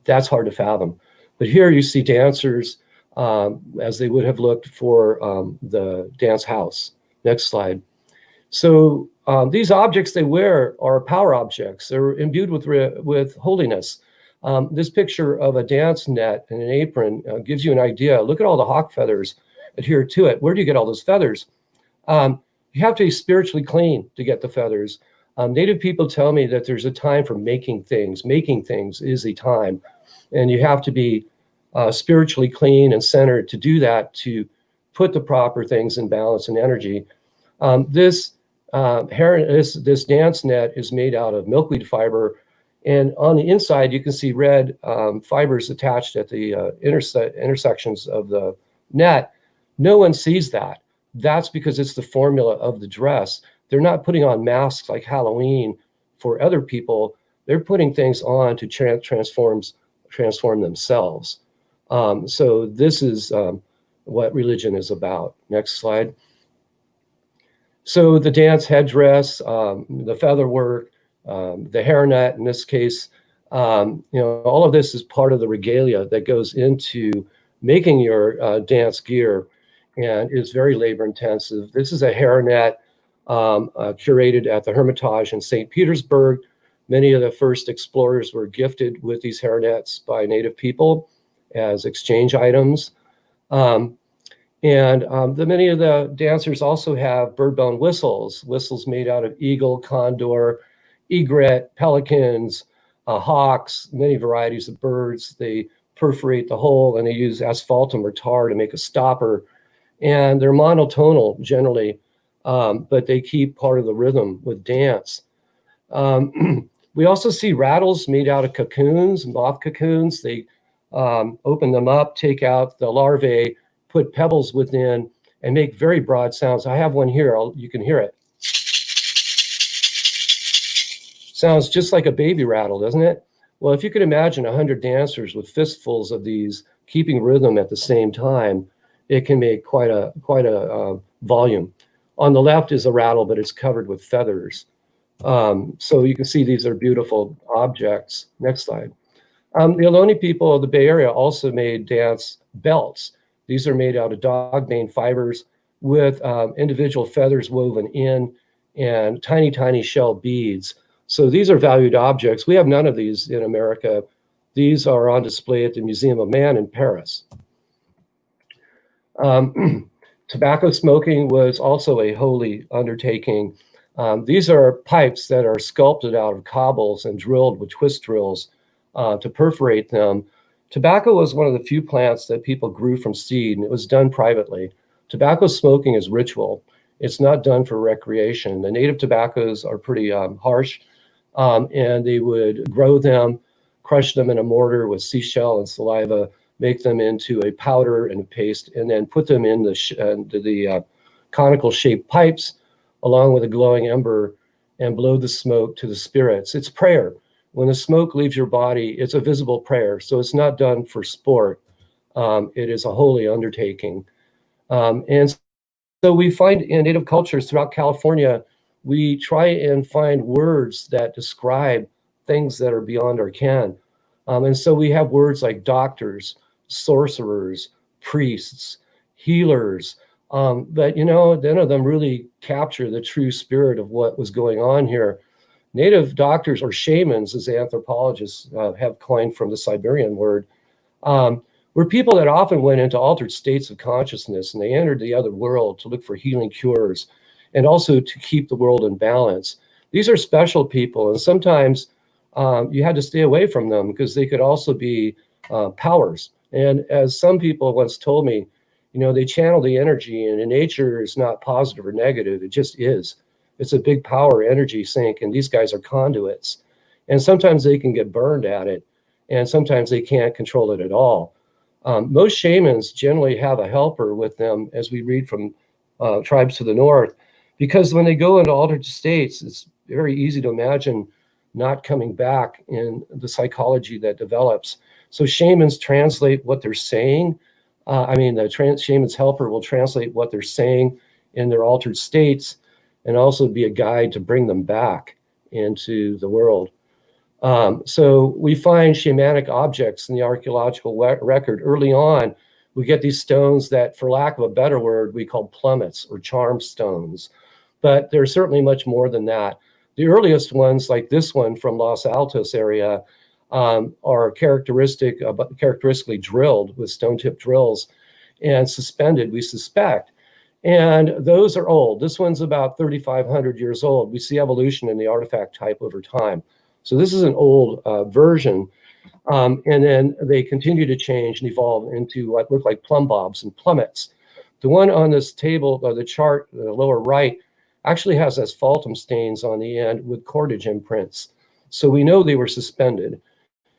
That's hard to fathom. But here you see dancers as they would have looked for the dance house. Next slide. So these objects they wear are power objects. They're imbued with holiness. This picture of a dance net and an apron gives you an idea. Look at all the hawk feathers adhered to it. Where do you get all those feathers? You have to be spiritually clean to get the feathers. Native people tell me that there's a time for making things. Making things is a time. And you have to be spiritually clean and centered to do that, to put the proper things in balance and energy. This dance net is made out of milkweed fiber. And on the inside, you can see red fibers attached at the intersections of the net. No one sees that. That's because it's the formula of the dress. They're not putting on masks like Halloween for other people. They're putting things on to transform themselves. So this is what religion is about. Next slide. So the dance headdress, the feather work, the hairnet in this case, All of this is part of the regalia that goes into making your dance gear, and is very labor intensive. This is a hairnet curated at the Hermitage in St. Petersburg. Many of the first explorers were gifted with these hairnets by native people as exchange items. Many of the dancers also have bird bone whistles made out of eagle, condor, egret, pelicans, hawks, many varieties of birds. They perforate the hole and they use asphaltum or tar to make a stopper. And they're monotonal generally, but they keep part of the rhythm with dance. We also see rattles made out of cocoons, moth cocoons. They open them up, take out the larvae, put pebbles within, and make very broad sounds. I have one here. You can hear it. Sounds just like a baby rattle, doesn't it? Well, if you could imagine 100 dancers with fistfuls of these keeping rhythm at the same time, it can make quite a volume. On the left is a rattle, but it's covered with feathers. So you can see these are beautiful objects. Next slide. The Ohlone people of the Bay Area also made dance belts. These are made out of dog mane fibers with individual feathers woven in and tiny, tiny shell beads. So these are valued objects. We have none of these in America. These are on display at the Museum of Man in Paris. Tobacco smoking was also a holy undertaking. These are pipes that are sculpted out of cobbles and drilled with twist drills to perforate them. Tobacco was one of the few plants that people grew from seed, and it was done privately. Tobacco smoking is ritual. It's not done for recreation. The native tobaccos are pretty harsh, and they would grow them, crush them in a mortar with seashell and saliva, make them into a powder and a paste, and then put them in the conical shaped pipes along with a glowing ember and blow the smoke to the spirits. It's prayer. When the smoke leaves your body, it's a visible prayer. So it's not done for sport. It is a holy undertaking. And so we find in native cultures throughout California, we try and find words that describe things that are beyond our ken. And so we have words like doctors, sorcerers, priests, healers, but none of them really capture the true spirit of what was going on here. Native doctors, or shamans, as anthropologists have coined from the Siberian word, were people that often went into altered states of consciousness, and they entered the other world to look for healing cures and also to keep the world in balance. These are special people, and sometimes you had to stay away from them because they could also be powers. And as some people once told me, they channel the energy, and in nature is not positive or negative. It just is. It's a big power energy sink, and these guys are conduits. And sometimes they can get burned at it, and sometimes they can't control it at all. Most shamans generally have a helper with them, as we read from tribes to the north, because when they go into altered states, it's very easy to imagine not coming back in the psychology that develops. So shamans translate what they're saying. The shaman's helper will translate what they're saying in their altered states and also be a guide to bring them back into the world. So we find shamanic objects in the archaeological record. Early on, we get these stones that, for lack of a better word, we call plummets or charm stones. But there's certainly much more than that. The earliest ones, like this one from Los Altos area, are characteristically drilled with stone-tip drills and suspended, we suspect. And those are old. This one's about 3,500 years old. We see evolution in the artifact type over time. So this is an old version. And then they continue to change and evolve into what look like plumb bobs and plummets. The one on this table, or the chart, the lower right, actually has asphaltum stains on the end with cordage imprints. So we know they were suspended.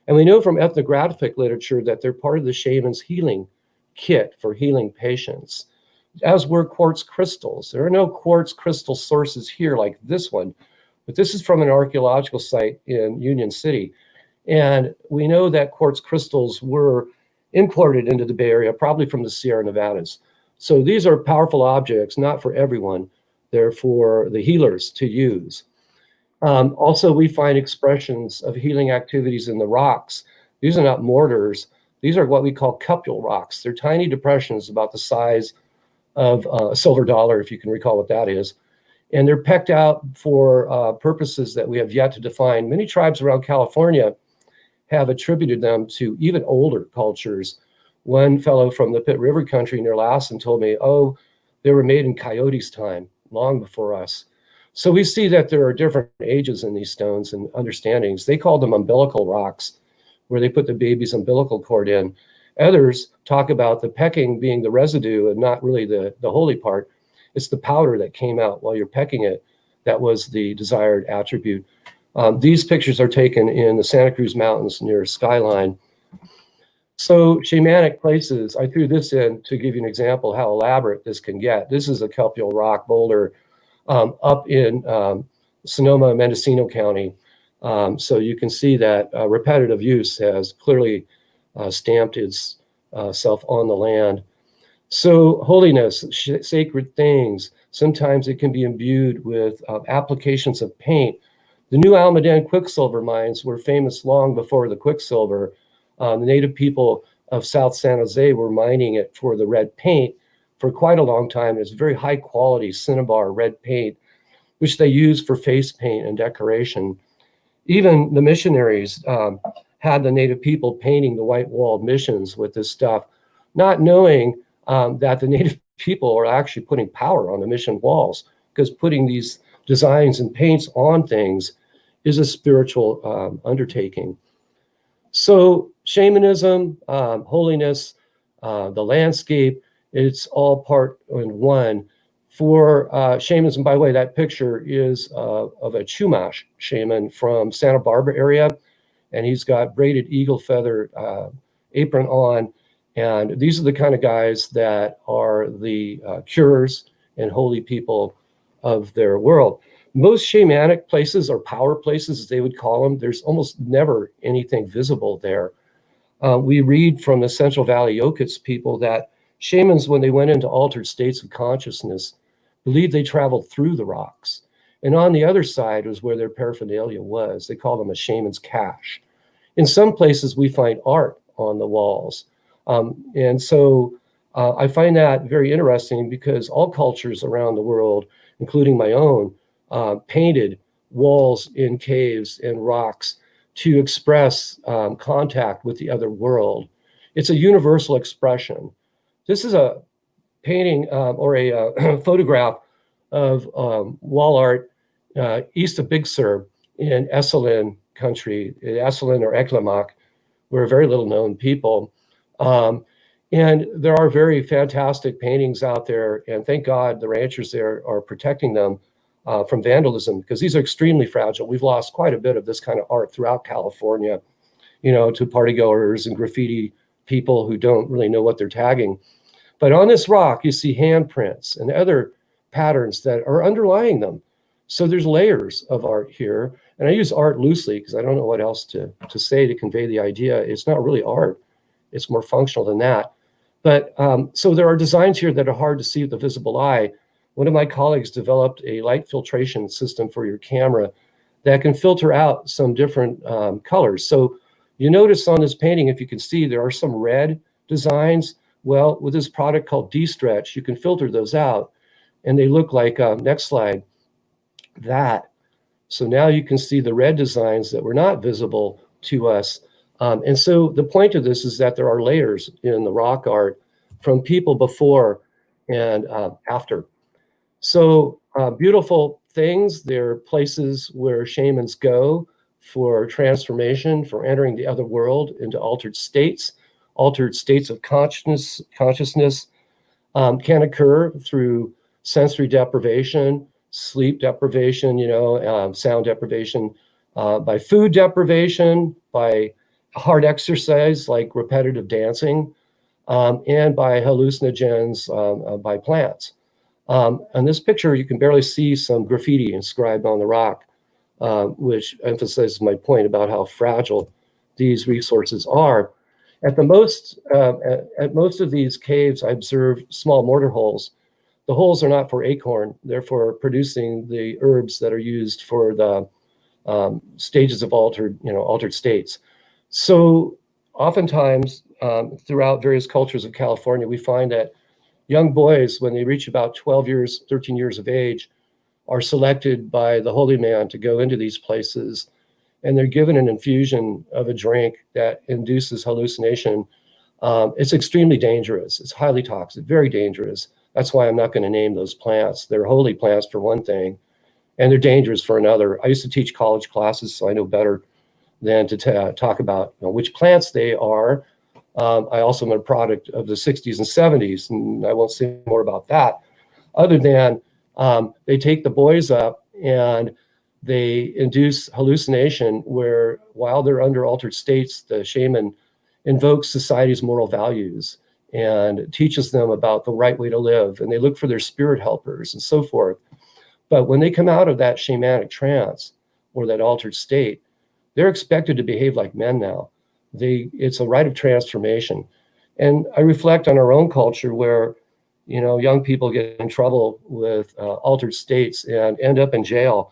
And we know from ethnographic literature that they're part of the shaman's healing kit for healing patients, as were quartz crystals. There are no quartz crystal sources here like this one, but this is from an archaeological site in Union City. And we know that quartz crystals were imported into the Bay Area, probably from the Sierra Nevadas. So these are powerful objects, not for everyone. They're for the healers to use. Also, we find expressions of healing activities in the rocks. These are not mortars. These are what we call cupule rocks. They're tiny depressions about the size of a silver dollar, if you can recall what that is. And they're pecked out for purposes that we have yet to define. Many tribes around California have attributed them to even older cultures. One fellow from the Pitt River country near Lassen told me, oh, they were made in Coyotes' time, long before us. So we see that there are different ages in these stones and understandings. They call them umbilical rocks, where they put the baby's umbilical cord in. Others talk about the pecking being the residue and not really the holy part. It's the powder that came out while you're pecking it that was the desired attribute. These pictures are taken in the Santa Cruz Mountains near Skyline. So shamanic places, I threw this in to give you an example how elaborate this can get. This is a cupule rock boulder up in Sonoma, Mendocino County. So you can see that repetitive use has clearly stamped itself on the land. So holiness, sacred things, sometimes it can be imbued with applications of paint. The New Almaden quicksilver mines were famous long before the quicksilver. The native people of South San Jose were mining it for the red paint for quite a long time. It's very high quality cinnabar red paint, which they use for face paint and decoration. Even the missionaries had the native people painting the white walled missions with this stuff, not knowing that the native people are actually putting power on the mission walls, because putting these designs and paints on things is a spiritual undertaking. So shamanism, holiness, the landscape, it's all part in one. For shamans, and by the way, that picture is of a Chumash shaman from Santa Barbara area, and he's got braided eagle feather apron on. And these are the kind of guys that are the curers and holy people of their world. Most shamanic places, or power places, as they would call them, there's almost never anything visible there. We read from the Central Valley Yokuts people that shamans, when they went into altered states of consciousness, believed they traveled through the rocks. And on the other side was where their paraphernalia was. They call them a shaman's cache. In some places, we find art on the walls. And so I find that very interesting, because all cultures around the world, including my own, painted walls in caves and rocks to express contact with the other world. It's a universal expression. This is a painting or a photograph of wall art east of Big Sur in Esalen country. Esalen or Eklemak, we're very little known people. And there are very fantastic paintings out there, and thank God the ranchers there are protecting them from vandalism, because these are extremely fragile. We've lost quite a bit of this kind of art throughout California, to partygoers and graffiti people who don't really know what they're tagging. But on this rock, you see handprints and other patterns that are underlying them. So there's layers of art here. And I use art loosely because I don't know what else to say to convey the idea. It's not really art. It's more functional than that. But so there are designs here that are hard to see with the visible eye. One of my colleagues developed a light filtration system for your camera that can filter out some different colors. So you notice on this painting, if you can see, there are some red designs. Well, with this product called D-Stretch, you can filter those out, and they look like, next slide, that. So now you can see the red designs that were not visible to us. And so the point of this is that there are layers in the rock art from people before and after. So beautiful things. They're places where shamans go for transformation, for entering the other world into altered states of consciousness can occur through sensory deprivation, sleep deprivation, sound deprivation, by food deprivation, by hard exercise like repetitive dancing, and by hallucinogens by plants. On this picture, you can barely see some graffiti inscribed on the rock, which emphasizes my point about how fragile these resources are. At most of these caves, I observed small mortar holes. The holes are not for acorn; they're for producing the herbs that are used for the stages of altered states. So oftentimes, throughout various cultures of California, we find that young boys, when they reach about 12 years, 13 years of age, are selected by the holy man to go into these places, and they're given an infusion of a drink that induces hallucination. It's extremely dangerous. It's highly toxic, very dangerous. That's why I'm not going to name those plants. They're holy plants for one thing, and they're dangerous for another. I used to teach college classes, so I know better than to talk about which plants they are. I also am a product of the 60s and 70s, and I won't say more about that, other than they take the boys up and they induce hallucination where, while they're under altered states, the shaman invokes society's moral values and teaches them about the right way to live, and they look for their spirit helpers and so forth. But when they come out of that shamanic trance or that altered state, they're expected to behave like men now. It's a rite of transformation. And I reflect on our own culture where, young people get in trouble with altered states and end up in jail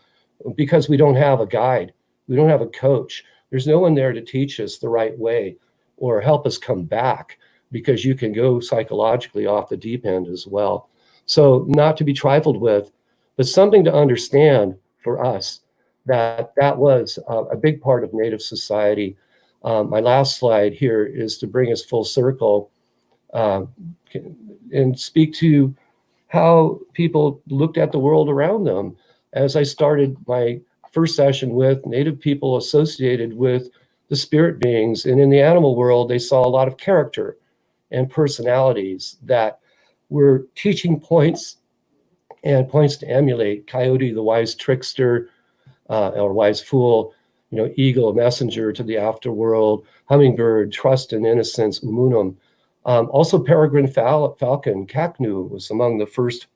because we don't have a guide. We don't have a coach. There's no one there to teach us the right way or help us come back, because you can go psychologically off the deep end as well. So not to be trifled with, but something to understand for us, that was a big part of Native society. My last slide here is to bring us full circle and speak to how people looked at the world around them. As I started my first session with Native people associated with the spirit beings, and in the animal world, they saw a lot of character and personalities that were teaching points and points to emulate. Coyote, the wise trickster, or wise fool, eagle, messenger to the afterworld, hummingbird, trust and innocence, umunum. Also peregrine falcon, Kaknu, was among the first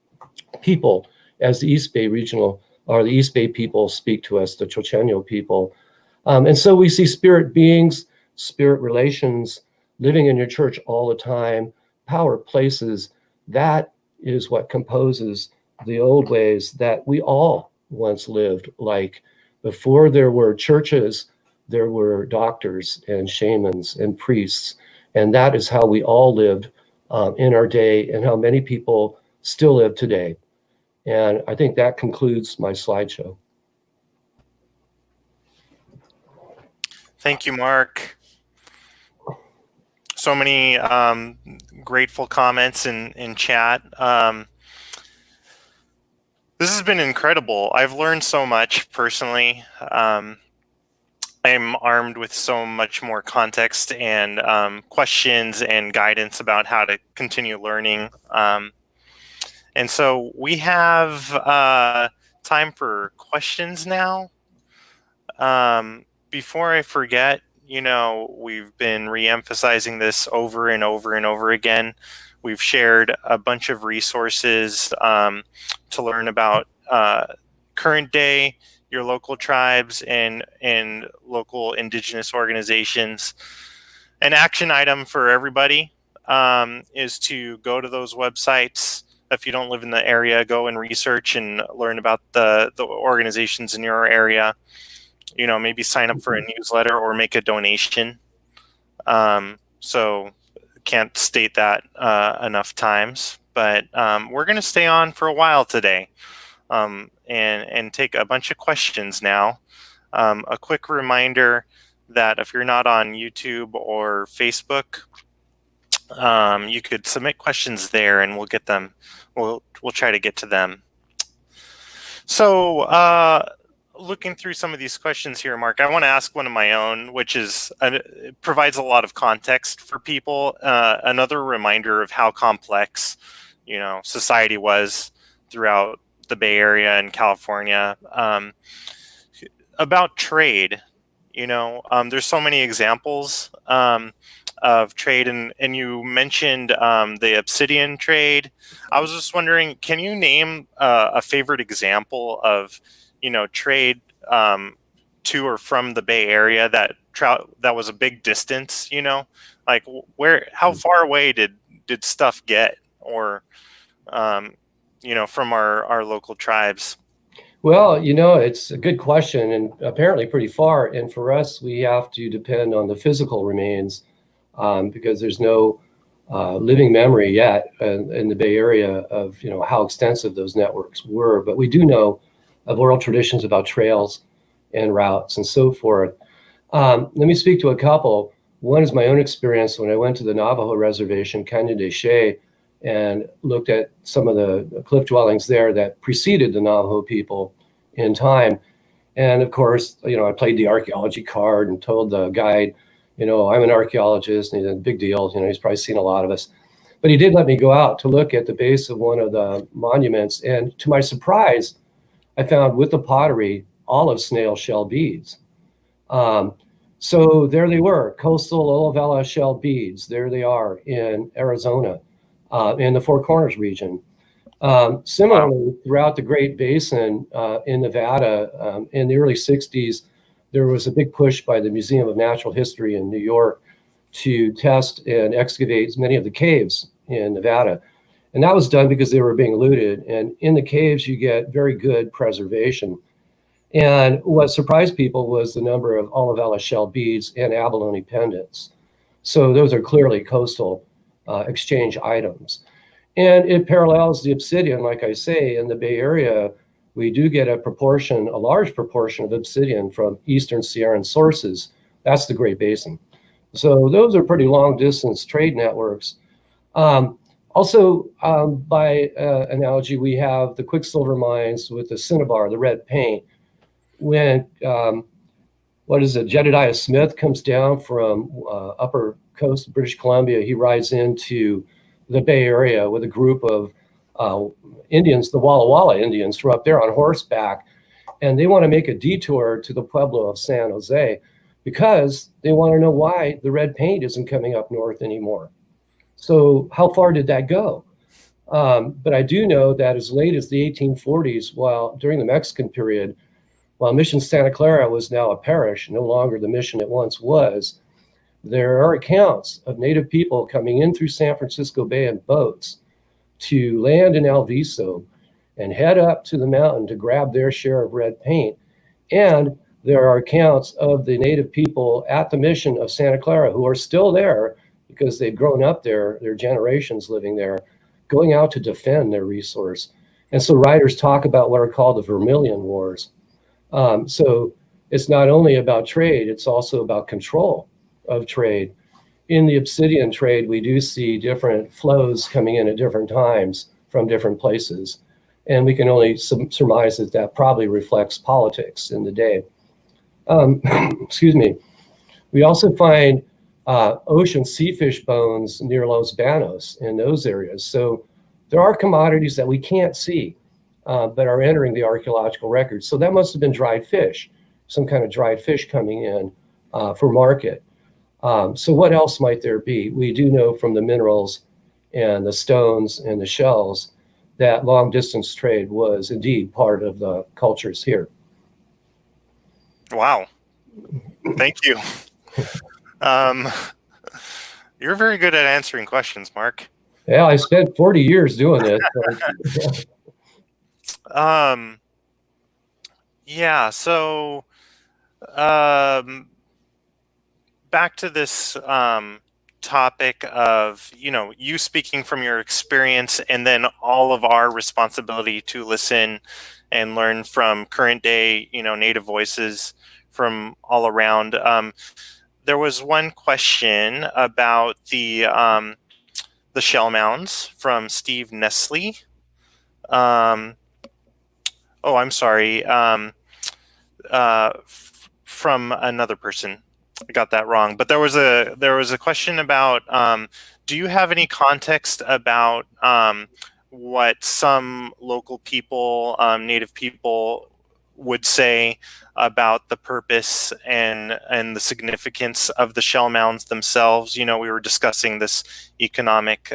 people, as the East Bay regional, or the East Bay people speak to us, the Chochenyo people. And so we see spirit beings, spirit relations living in your church all the time, power places. That is what composes the old ways that we all once lived like. Before there were churches, there were doctors and shamans and priests. And that is how we all lived in our day, and how many people still live today. And I think that concludes my slideshow. Thank you, Mark. So many grateful comments in chat. This has been incredible. I've learned so much personally. I'm armed with so much more context and questions and guidance about how to continue learning. And so we have time for questions now. Before I forget, we've been re-emphasizing this over and over and over again. We've shared a bunch of resources to learn about current day, your local tribes and local indigenous organizations. An action item for everybody is to go to those websites. If you don't live in the area, go and research and learn about the organizations in your area. Maybe sign up for a newsletter or make a donation. So can't state that enough times, but we're going to stay on for a while today and take a bunch of questions now. A quick reminder that if you're not on YouTube or Facebook, you could submit questions there and we'll get them. We'll try to get to them. So looking through some of these questions here, Mark, I want to ask one of my own, which is it provides a lot of context for people. Another reminder of how complex, society was throughout the Bay Area and California. About trade, there's so many examples of trade, and you mentioned the obsidian trade. I was just wondering, can you name a favorite example of trade to or from the Bay Area that was a big distance? Like how far away did stuff get, or from our local tribes? Well, you know, it's a good question and apparently pretty far. And for us, we have to depend on the physical remains because there's no living memory yet in the Bay Area of, you know, how extensive those networks were. But we do know of oral traditions about trails and routes and so forth. Let me speak to a couple. One is my own experience when I went to the Navajo reservation, Canyon de Chelly, and looked at some of the cliff dwellings there that preceded the Navajo people in time. And of course, you know, I played the archaeology card and told the guide, you know, I'm an archaeologist, and he's a big deal. You know, he's probably seen a lot of us. But he did let me go out to look at the base of one of the monuments. And to my surprise, I found with the pottery all of snail shell beads. Um, so there they were, coastal Olivella shell beads. There they are in Arizona, in the Four Corners region. Wow. Similarly, throughout the Great Basin in Nevada, in the early 60s, there was a big push by the Museum of Natural History in New York to test and excavate many of the caves in Nevada. And that was done because they were being looted. And in the caves, you get very good preservation. And what surprised people was the number of Olivella shell beads and abalone pendants. So those are clearly coastal exchange items. And it parallels the obsidian, like I say, in the Bay Area, we do get a large proportion of obsidian from Eastern Sierran sources. That's the Great Basin. So those are pretty long distance trade networks. Also, by analogy, we have the quicksilver mines with the cinnabar, the red paint. When what is it? Jedediah Smith comes down from upper coast of British Columbia. He rides into the Bay Area with a group of Indians, the Walla Walla Indians, from up there on horseback, and they want to make a detour to the Pueblo of San Jose because they want to know why the red paint isn't coming up north anymore. So how far did that go? But I do know that as late as the 1840s, while during the Mexican period, while Mission Santa Clara was now a parish, no longer the mission it once was, there are accounts of Native people coming in through San Francisco Bay in boats to land in El Viso and head up to the mountain to grab their share of red paint. And there are accounts of the Native people at the mission of Santa Clara who are still there because they've grown up there, their generations living there, going out to defend their resource. And so writers talk about what are called the Vermilion Wars. So it's not only about trade, it's also about control of trade. In the obsidian trade, we do see different flows coming in at different times from different places. And we can only surmise that that probably reflects politics in the day. Excuse me. We also find ocean sea fish bones near Los Banos in those areas. So there are commodities that we can't see, but are entering the archaeological records. So that must have been dried fish, some kind of dried fish coming in for market. So what else might there be? We do know from the minerals and the stones and the shells that long distance trade was indeed part of the cultures here. Wow. Thank you. You're very good at answering questions, Mark. Yeah, I spent 40 years doing this. Yeah, so back to this topic of, you know, you speaking from your experience and then all of our responsibility to listen and learn from current day, you know, Native voices from all around. There was one question about the shell mounds from Steve Nestle. Oh, I'm sorry. From another person. I got that wrong. But there was a question about do you have any context about what some local people, Native people, would say about the purpose and the significance of the shell mounds themselves? You know, we were discussing this economic,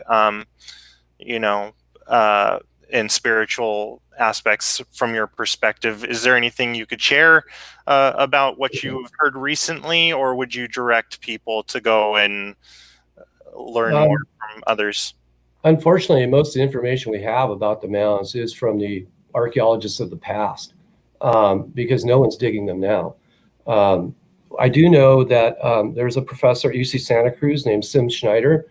you know, and spiritual aspects from your perspective. Is there anything you could share about what you've heard recently, or would you direct people to go and learn more from others? Unfortunately, most of the information we have about the mounds is from the archaeologists of the past. because no one's digging them now. I do know that there's a professor at UC Santa Cruz named Sim Schneider,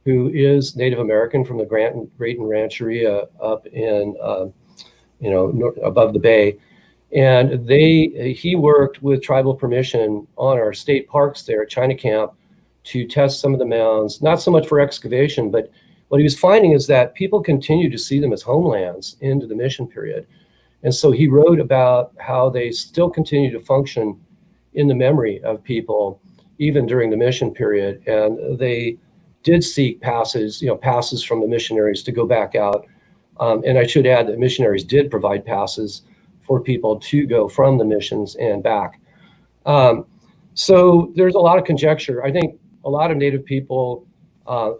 who is Native American from the Grayton Rancheria up in, above the bay. And he worked with tribal permission on our state parks there at China Camp to test some of the mounds, not so much for excavation, but what he was finding is that people continue to see them as homelands into the mission period. And so he wrote about how they still continue to function in the memory of people, even during the mission period. And they did seek passes from the missionaries to go back out. And I should add that missionaries did provide passes for people to go from the missions and back. So there's a lot of conjecture. I think a lot of Native people,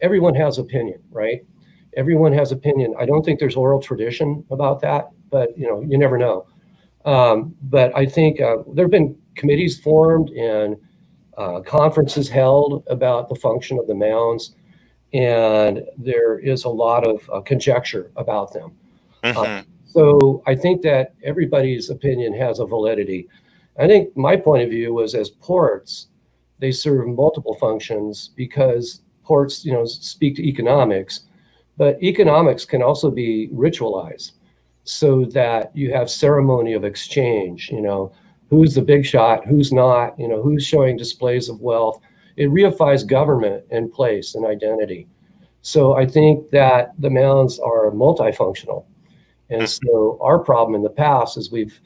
everyone has opinion, right? Everyone has opinion. I don't think there's oral tradition about that, but you never know. But I think there have been committees formed and conferences held about the function of the mounds, and there is a lot of conjecture about them. So I think that everybody's opinion has a validity. I think my point of view was, as ports, they serve multiple functions because ports, speak to economics, but economics can also be ritualized so that you have ceremony of exchange, who's the big shot, who's not, who's showing displays of wealth. It reifies government and place and identity. So I think that the mounds are multifunctional. And so our problem in the past is we've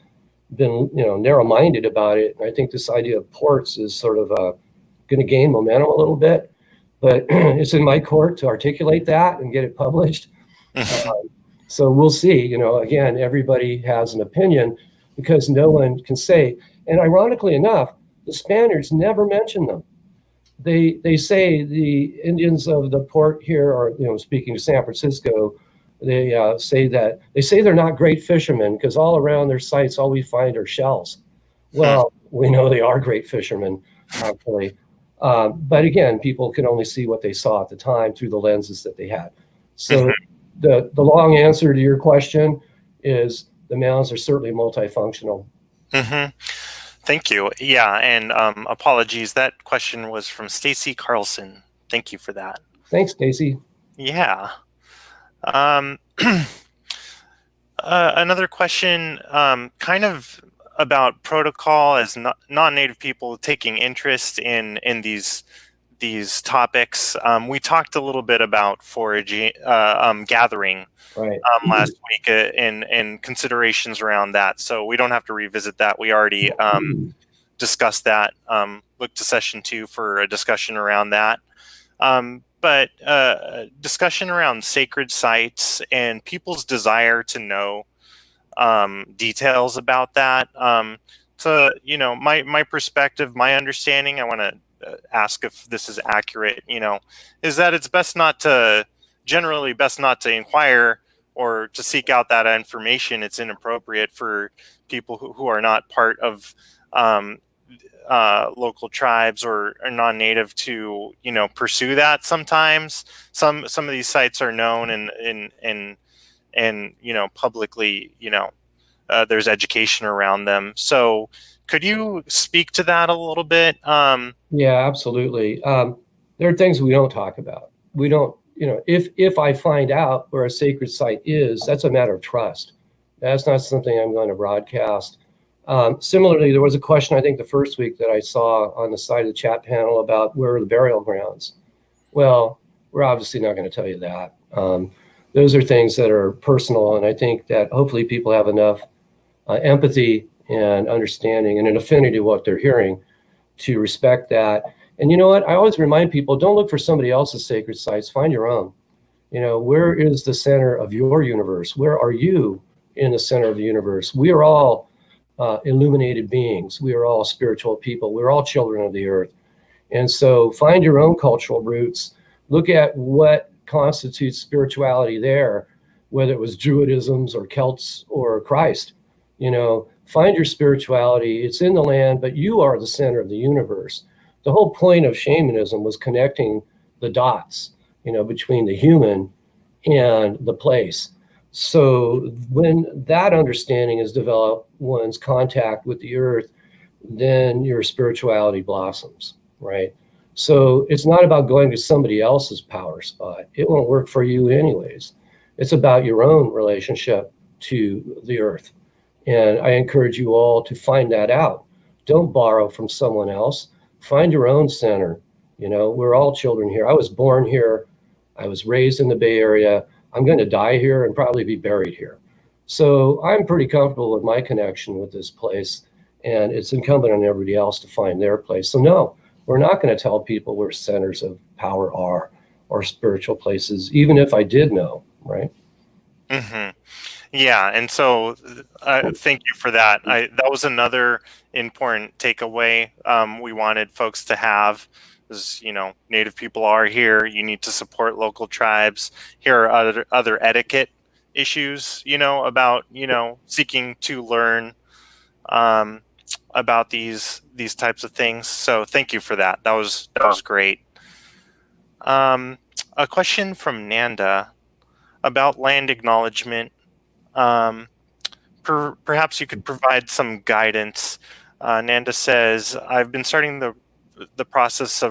been, narrow-minded about it. And I think this idea of ports is sort of going to gain momentum a little bit, but it's in my court to articulate that and get it published. So we'll see. Again, everybody has an opinion because no one can say. And ironically enough, the Spaniards never mention them. They say the Indians of the port here are, speaking to San Francisco, they say they're not great fishermen because all around their sites, all we find are shells. Well, we know they are great fishermen, actually. But again, people can only see what they saw at the time through the lenses that they had. So the long answer to your question is the mounds are certainly multifunctional. Thank you. Yeah, and apologies. That question was from Stacy Carlson. Thank you for that. Thanks, Stacy. Yeah. Another question, kind of about protocol as non-native people taking interest in these topics. We talked a little bit about foraging, gathering, right, last week, and considerations around that. So we don't have to revisit that. We already discussed that. Look to session 2 for a discussion around that. But discussion around sacred sites and people's desire to know details about that. So, my perspective, my understanding, I want to ask if this is accurate, is that it's generally best not to inquire or to seek out that information. It's inappropriate for people who are not part of local tribes or non-native to pursue that. Sometimes some of these sites are known and publicly there's education around them. So could you speak to that a little bit? Yeah, absolutely. There are things we don't talk about. We don't, if I find out where a sacred site is, that's a matter of trust. That's not something I'm going to broadcast. Similarly, there was a question, I think the first week that I saw on the side of the chat panel about where are the burial grounds. Well, we're obviously not going to tell you that. Those are things that are personal. And I think that hopefully people have enough empathy and understanding and an affinity to what they're hearing to respect that. And you know what? I always remind people, don't look for somebody else's sacred sites, find your own. Where is the center of your universe? Where are you in the center of the universe? We are all illuminated beings. We are all spiritual people. We're all children of the earth. And so find your own cultural roots. Look at what constitutes spirituality there, whether it was Druidisms or Celts or Christ. Find your spirituality. It's in the land, but you are the center of the universe. The whole point of shamanism was connecting the dots, between the human and the place. So when that understanding is developed, one's contact with the earth, then your spirituality blossoms, right? So it's not about going to somebody else's power spot. It won't work for you anyways. It's about your own relationship to the earth. And I encourage you all to find that out. Don't borrow from someone else. Find your own center. You know, we're all children here. I was born here. I was raised in the Bay Area. I'm going to die here and probably be buried here. So I'm pretty comfortable with my connection with this place. And it's incumbent on everybody else to find their place. So no, we're not going to tell people where centers of power are or spiritual places, even if I did know, right? Mm-hmm. Yeah, and so thank you for that. That was another important takeaway we wanted folks to have. Is, you know, Native people are here. You need to support local tribes. Here are other etiquette issues, you know, about, you know, seeking to learn about these types of things. So thank you for that. That was great. A question from Nanda about land acknowledgement. Perhaps you could provide some guidance. Nanda says, I've been starting the process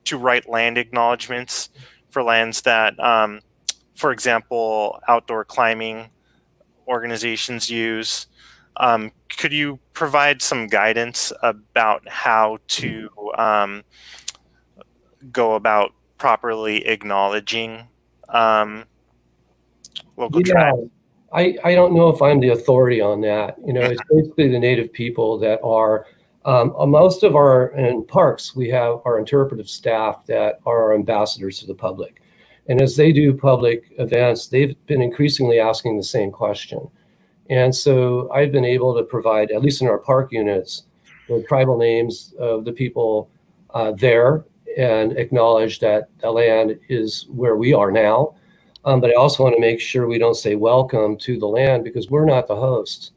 to write land acknowledgements for lands that, for example, outdoor climbing organizations use. Could you provide some guidance about how to go about properly acknowledging local tribes? I don't know if I'm the authority on that. You know, it's basically the Native people that are, most of our, in parks, we have our interpretive staff that are our ambassadors to the public. And as they do public events, they've been increasingly asking the same question. And so I've been able to provide, at least in our park units, the tribal names of the people there and acknowledge that the land is where we are now. But I also want to make sure we don't say welcome to the land because we're not the hosts.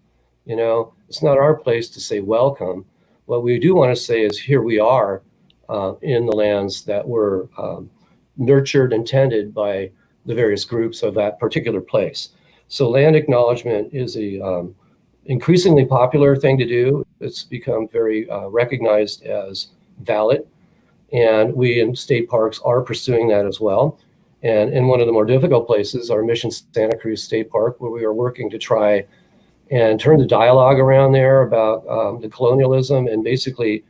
You know, it's not our place to say welcome. What we do want to say is here we are in the lands that were nurtured and tended by the various groups of that particular place. So land acknowledgement is a increasingly popular thing to do. It's become very recognized as valid. And we in state parks are pursuing that as well. And in one of the more difficult places, our Mission Santa Cruz State Park, where we are working to try and turn the dialogue around there about the colonialism. And basically,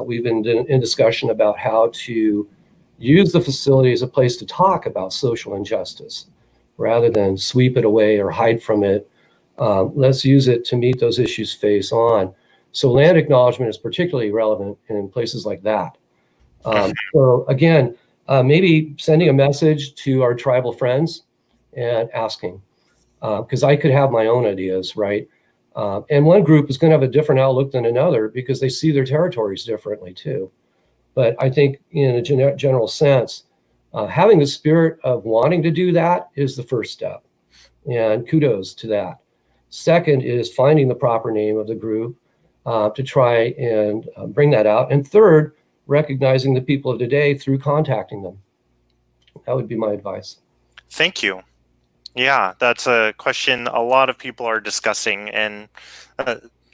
we've been in discussion about how to use the facility as a place to talk about social injustice rather than sweep it away or hide from it. Let's use it to meet those issues face on. So land acknowledgement is particularly relevant in places like that. So again, maybe sending a message to our tribal friends and asking, because I could have my own ideas, right? And one group is going to have a different outlook than another because they see their territories differently too. But I think in a general sense, having the spirit of wanting to do that is the first step. And kudos to that. Second is finding the proper name of the group to try and bring that out. And third, recognizing the people of today through contacting them. That would be my advice. Thank you. Yeah, that's a question a lot of people are discussing, and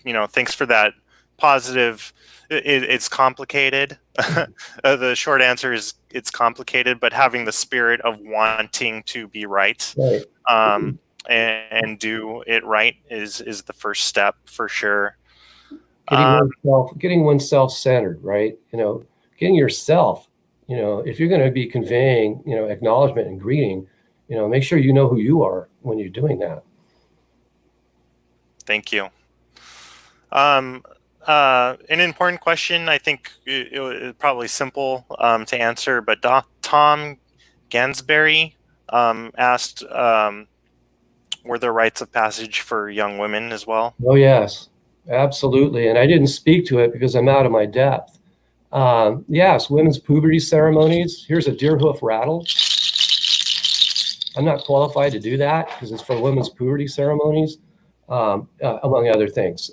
you know, thanks for that positive. It's complicated. The short answer is it's complicated, but having the spirit of wanting to be right, and do it right is the first step for sure. Getting oneself centered, right? You know, getting yourself, you know, if you're going to be conveying, you know, acknowledgement and greeting, you know, make sure you know who you are when you're doing that. Thank you. An important question, I think it probably simple to answer, but Tom Gansberry asked, were there rites of passage for young women as well? Oh, yes. Absolutely. And I didn't speak to it because I'm out of my depth. Yes, women's puberty ceremonies. Here's a deer hoof rattle. I'm not qualified to do that because it's for women's puberty ceremonies, among other things.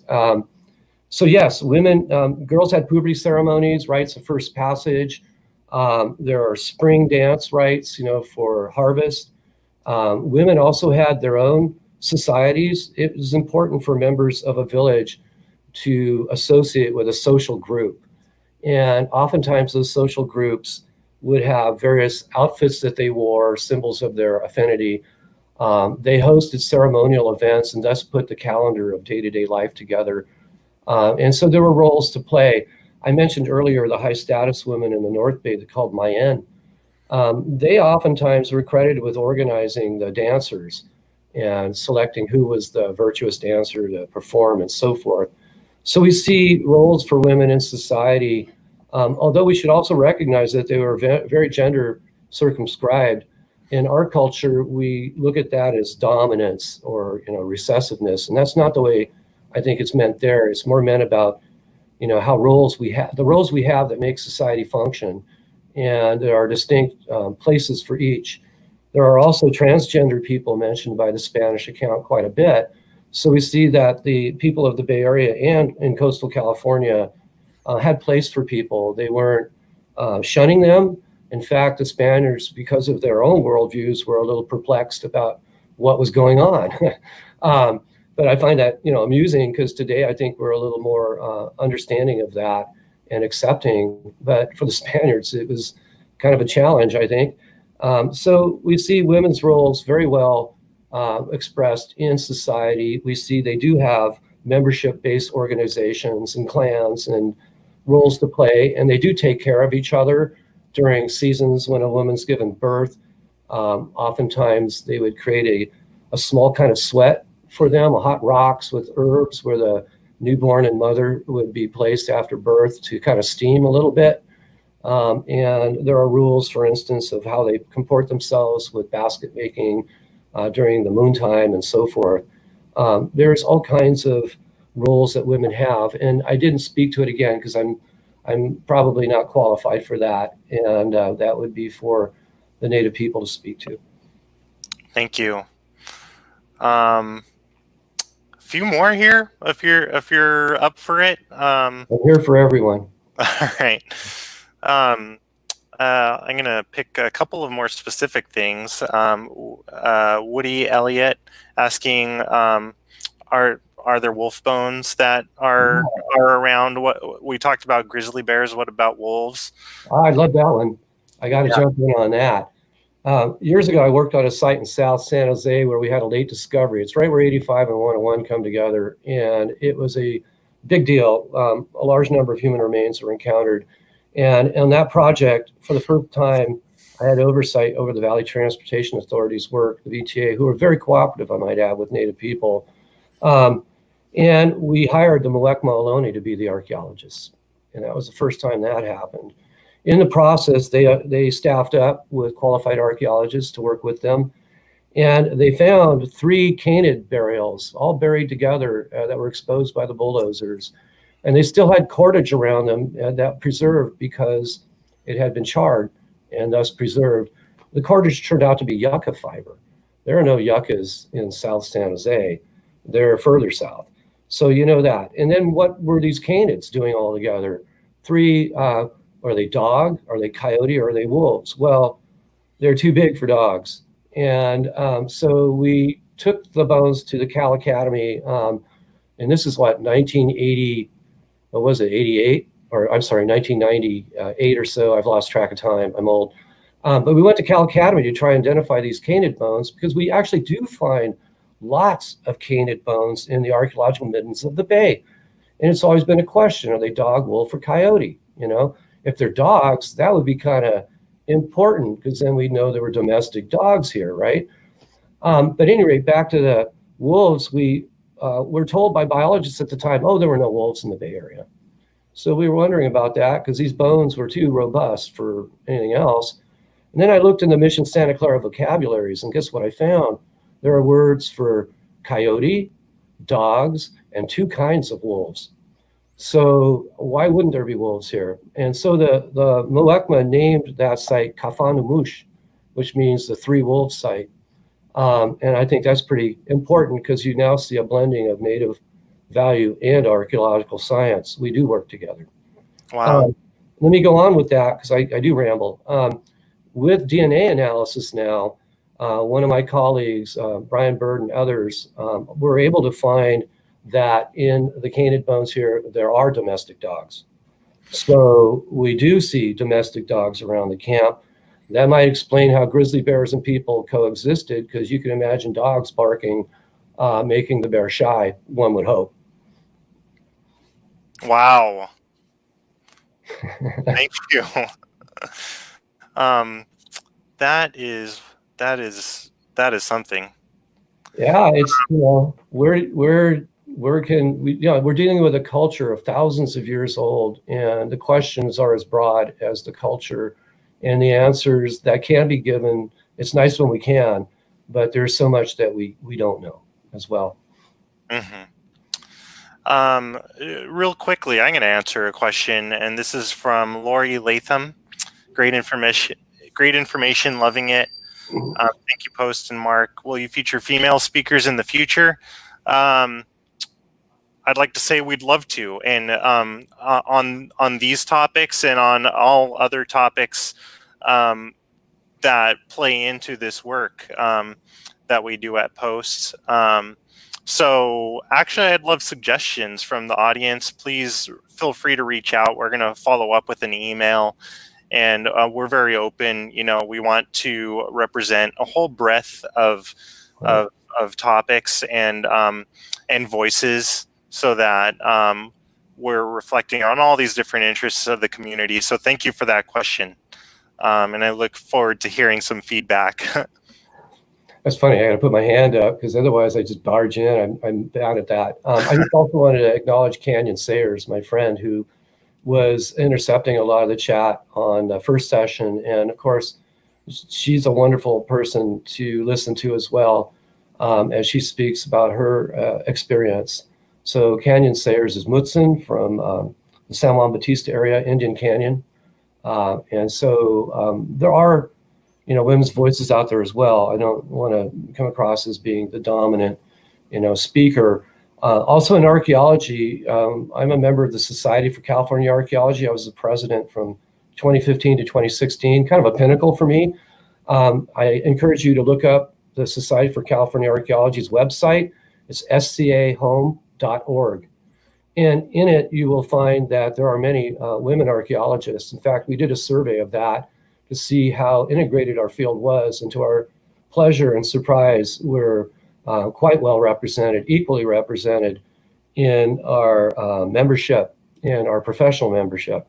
So yes, girls had puberty ceremonies, rites of first passage. There are spring dance rites, you know, for harvest. Women also had their own societies. It was important for members of a village to associate with a social group. And oftentimes those social groups would have various outfits that they wore, symbols of their affinity. They hosted ceremonial events and thus put the calendar of day-to-day life together. And so there were roles to play. I mentioned earlier the high status women in the North Bay, they're called Mayen. They oftentimes were credited with organizing the dancers and selecting who was the virtuous dancer to perform and so forth. So we see roles for women in society, although we should also recognize that they were very gender circumscribed. In our culture, we look at that as dominance or recessiveness, and that's not the way I think it's meant there. It's more meant about how roles we have, the roles we have that make society function, and there are distinct places for each. There are also transgender people mentioned by the Spanish account quite a bit. So we see that the people of the Bay Area and in coastal California had place for people. They weren't shunning them. In fact, the Spaniards, because of their own worldviews, were a little perplexed about what was going on. But I find that amusing, because today I think we're a little more understanding of that and accepting. But for the Spaniards, it was kind of a challenge, I think. So we see women's roles very well expressed in society. We see they do have membership-based organizations and clans and roles to play, and they do take care of each other during seasons when a woman's given birth. Oftentimes they would create a small kind of sweat for them, a hot rocks with herbs where the newborn and mother would be placed after birth to kind of steam a little bit. And there are rules, for instance, of how they comport themselves with basket making during the moon time and so forth. There's all kinds of roles that women have, and I didn't speak to it again because I'm probably not qualified for that, and that would be for the Native people to speak to. Thank you. A few more here, if you're up for it. I'm here for everyone. All right. I'm going to pick a couple of more specific things. Woody Elliott asking, are there wolf bones that are around? What we talked about grizzly bears. What about wolves? I love that one. I got to jump in on that. Years ago, I worked on a site in South San Jose where we had a late discovery. It's right where 85 and 101 come together, and it was a big deal. A large number of human remains were encountered. And on that project, for the first time, I had oversight over the Valley Transportation Authority's work, the VTA, who were very cooperative, I might add, with Native people. And we hired the Muwekma Ohlone to be the archaeologists. And that was the first time that happened. In the process, they staffed up with qualified archaeologists to work with them. And they found 3 canid burials, all buried together, that were exposed by the bulldozers. And they still had cordage around them that preserved because it had been charred and thus preserved. The cordage turned out to be yucca fiber. There are no yuccas in South San Jose. They're further south. So you know that. And then what were these canids doing all together? 3, are they dog? Are they coyote? Or are they wolves? Well, they're too big for dogs. And so we took the bones to the Cal Academy. And this is what, 1980, what was it, 88? Or I'm sorry, 1998 or so. I've lost track of time. I'm old. But we went to Cal Academy to try and identify these canid bones because we actually do find lots of canid bones in the archaeological middens of the Bay. And it's always been a question, are they dog, wolf, or coyote? If they're dogs, that would be kind of important because then we know there were domestic dogs here, right? But anyway, back to the wolves, we were told by biologists at the time, oh, there were no wolves in the Bay Area. So we were wondering about that because these bones were too robust for anything else. And then I looked in the Mission Santa Clara vocabularies, and guess what I found? There are words for coyote, dogs, and 2 kinds of wolves. So why wouldn't there be wolves here? And so the Muwekma named that site Kafanumush, which means the 3 wolves site. And I think that's pretty important because you now see a blending of native value and archaeological science. We do work together. Wow. Let me go on with that because I do ramble. With DNA analysis now, one of my colleagues, Brian Bird and others, were able to find that in the canid bones here, there are domestic dogs. So we do see domestic dogs around the camp. That might explain how grizzly bears and people coexisted, because you can imagine dogs barking, making the bear shy, one would hope. Wow. Thank you. That is something. Yeah, it's, we're dealing with a culture of thousands of years old, and the questions are as broad as the culture, and the answers that can be given, it's nice when we can, but there's so much that we don't know as well. Mm-hmm. Real quickly, I'm going to answer a question, and this is from Lori Latham. Great information, loving it. Thank you, Post and Mark. Will you feature female speakers in the future? I'd like to say we'd love to, and on these topics and on all other topics that play into this work that we do at Post. So actually, I'd love suggestions from the audience. Please feel free to reach out. We're going to follow up with an email, and we're very open. We want to represent a whole breadth of topics and voices, so that we're reflecting on all these different interests of the community. So thank you for that question, and I look forward to hearing some feedback. That's funny. I got to put my hand up, because otherwise I just barge in. I'm bad at that. I just also wanted to acknowledge Canyon Sayers, my friend, who was intercepting a lot of the chat on the first session. And of course, she's a wonderful person to listen to as well, as she speaks about her experience. So Canyon Sayers is Mutsun from the San Juan Bautista area, Indian Canyon. And so there are women's voices out there as well. I don't want to come across as being the dominant, speaker. Also in archaeology, I'm a member of the Society for California Archaeology. I was the president from 2015 to 2016, kind of a pinnacle for me. I encourage you to look up the Society for California Archaeology's website. It's scahome.org. And in it, you will find that there are many women archaeologists. In fact, we did a survey of that to see how integrated our field was, and to our pleasure and surprise, we're quite well represented, equally represented in our membership and our professional membership.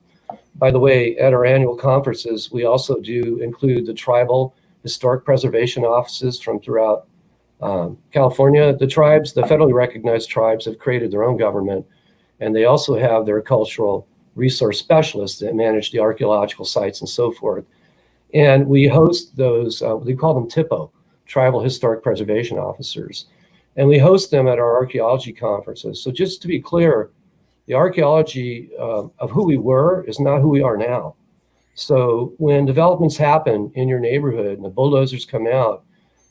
By the way, at our annual conferences, we also do include the tribal historic preservation offices from throughout California. The tribes, the federally recognized tribes, have created their own government, and they also have their cultural resource specialists that manage the archaeological sites and so forth. And we host those, we call them THPO, Tribal Historic Preservation Officers. And we host them at our archaeology conferences. So just to be clear, the archaeology of who we were is not who we are now. So when developments happen in your neighborhood and the bulldozers come out,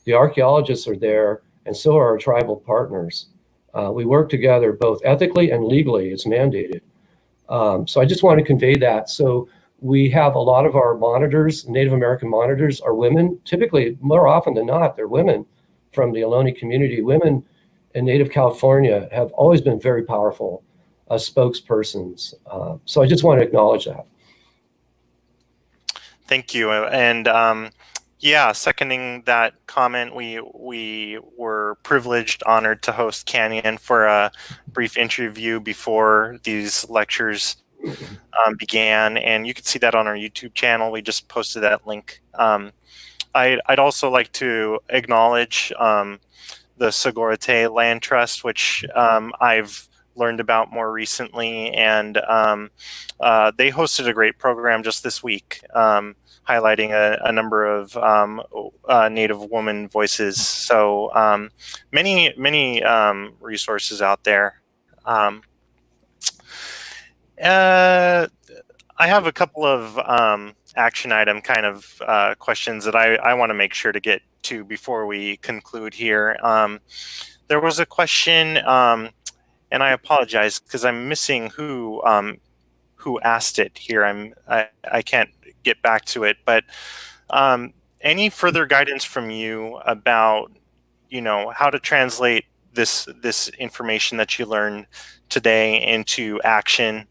the archaeologists are there, and so are our tribal partners. We work together both ethically and legally. It's mandated. So I just want to convey that. So we have a lot of our monitors, Native American monitors, are women. Typically, more often than not, they're women from the Ohlone community. Women in Native California have always been very powerful spokespersons. So I just want to acknowledge that. Thank you. And yeah, seconding that comment, we were privileged, honored to host Canyon for a brief interview before these lectures began, and you can see that on our YouTube channel. We just posted that link. I'd also like to acknowledge the Sogorea Land Trust, which I've learned about more recently, and they hosted a great program just this week, highlighting a number of Native woman voices. So many resources out there. I have a couple of action item kind of questions that I want to make sure to get to before we conclude here. There was a question, and I apologize because I'm missing who asked it here. I can't get back to it, but any further guidance from you about, how to translate this information that you learned today into action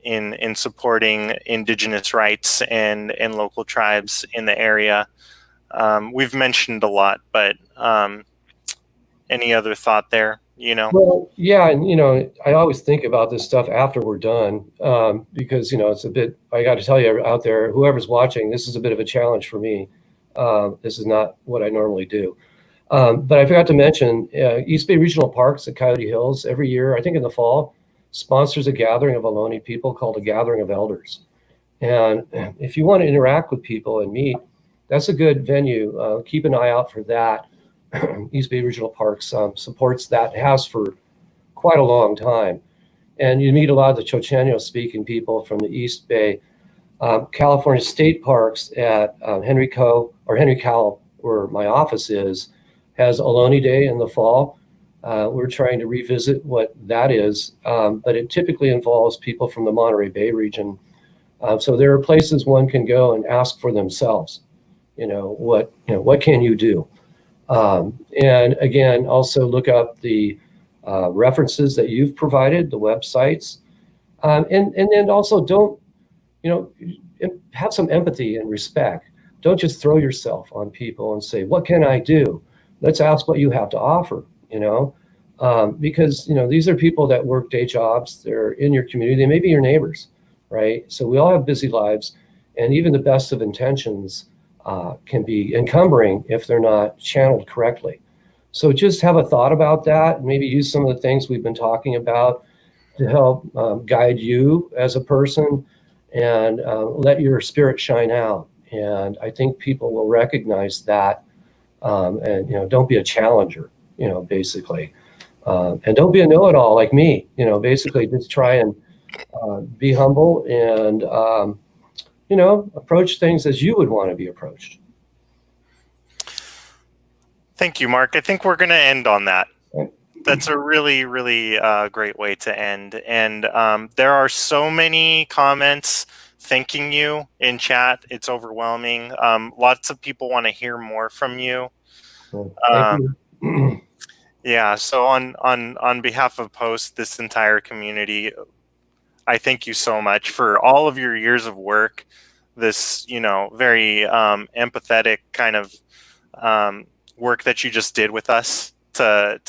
in supporting Indigenous rights and local tribes in the area? We've mentioned a lot, but any other thought there? Well, yeah, and I always think about this stuff after we're done, because it's a bit. I got to tell you out there, whoever's watching, this is a bit of a challenge for me. This is not what I normally do. But I forgot to mention, East Bay Regional Parks at Coyote Hills every year, I think in the fall, sponsors a gathering of Ohlone people called a Gathering of Elders. And if you want to interact with people and meet, that's a good venue. Keep an eye out for that. East Bay Regional Parks supports that, has for quite a long time. And you meet a lot of the Chochenyo speaking people from the East Bay. California State Parks at Henry Cowell, where my office is, has Ohlone Day in the fall. We're trying to revisit what that is, but it typically involves people from the Monterey Bay region. So there are places one can go and ask for themselves. What can you do? And again, also look up the references that you've provided, the websites, and then also don't, have some empathy and respect. Don't just throw yourself on people and say, what can I do? Let's ask what you have to offer, because, these are people that work day jobs. They're in your community. They may be your neighbors, right? So we all have busy lives, and even the best of intentions can be encumbering if they're not channeled correctly. So just have a thought about that. Maybe use some of the things we've been talking about to help guide you as a person, and let your spirit shine out. And I think people will recognize that. And don't be a challenger, basically. And don't be a know-it-all like me. Basically just try and be humble and approach things as you would want to be approached. Thank you, Mark. I think we're going to end on that. Okay. That's a really, really great way to end. And there are so many comments thanking you in chat. It's overwhelming. Lots of people want to hear more from you. Thank you. Yeah. So on behalf of Post, this entire community, I thank you so much for all of your years of work. This, very empathetic kind of work that you just did with us to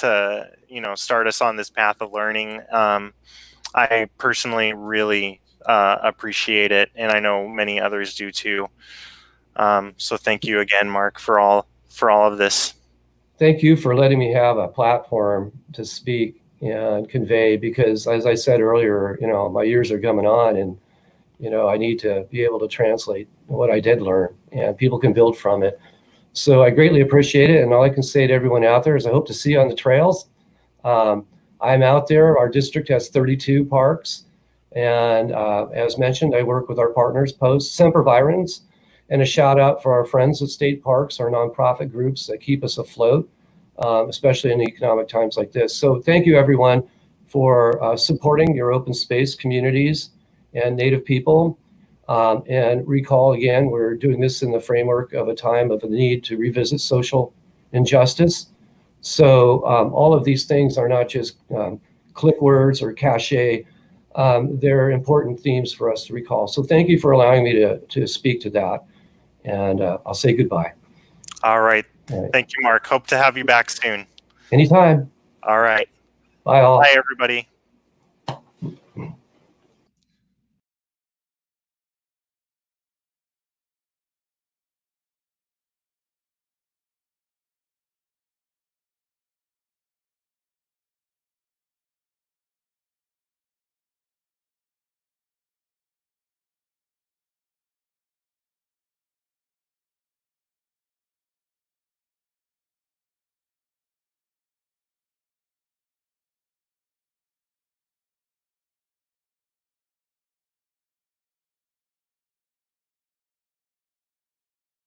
start us on this path of learning. I personally really appreciate it, and I know many others do too. So thank you again, Mark, for all of this. Thank you for letting me have a platform to speak and convey, because as I said earlier, my years are coming on, and I need to be able to translate what I did learn, and people can build from it. So I greatly appreciate it. And all I can say to everyone out there is I hope to see you on the trails. I'm out there. Our district has 32 parks. And as mentioned, I work with our partners, Post, Sempervirens, and a shout out for our friends at State Parks, our nonprofit groups that keep us afloat, especially in economic times like this. So thank you, everyone, for supporting your open space communities and Native people. And recall again, we're doing this in the framework of a time of a need to revisit social injustice. So all of these things are not just click words or cachet. They're important themes for us to recall. So thank you for allowing me to speak to that. And I'll say goodbye. All right. Thank you, Mark. Hope to have you back soon. Anytime. All right. Bye all. Bye, everybody.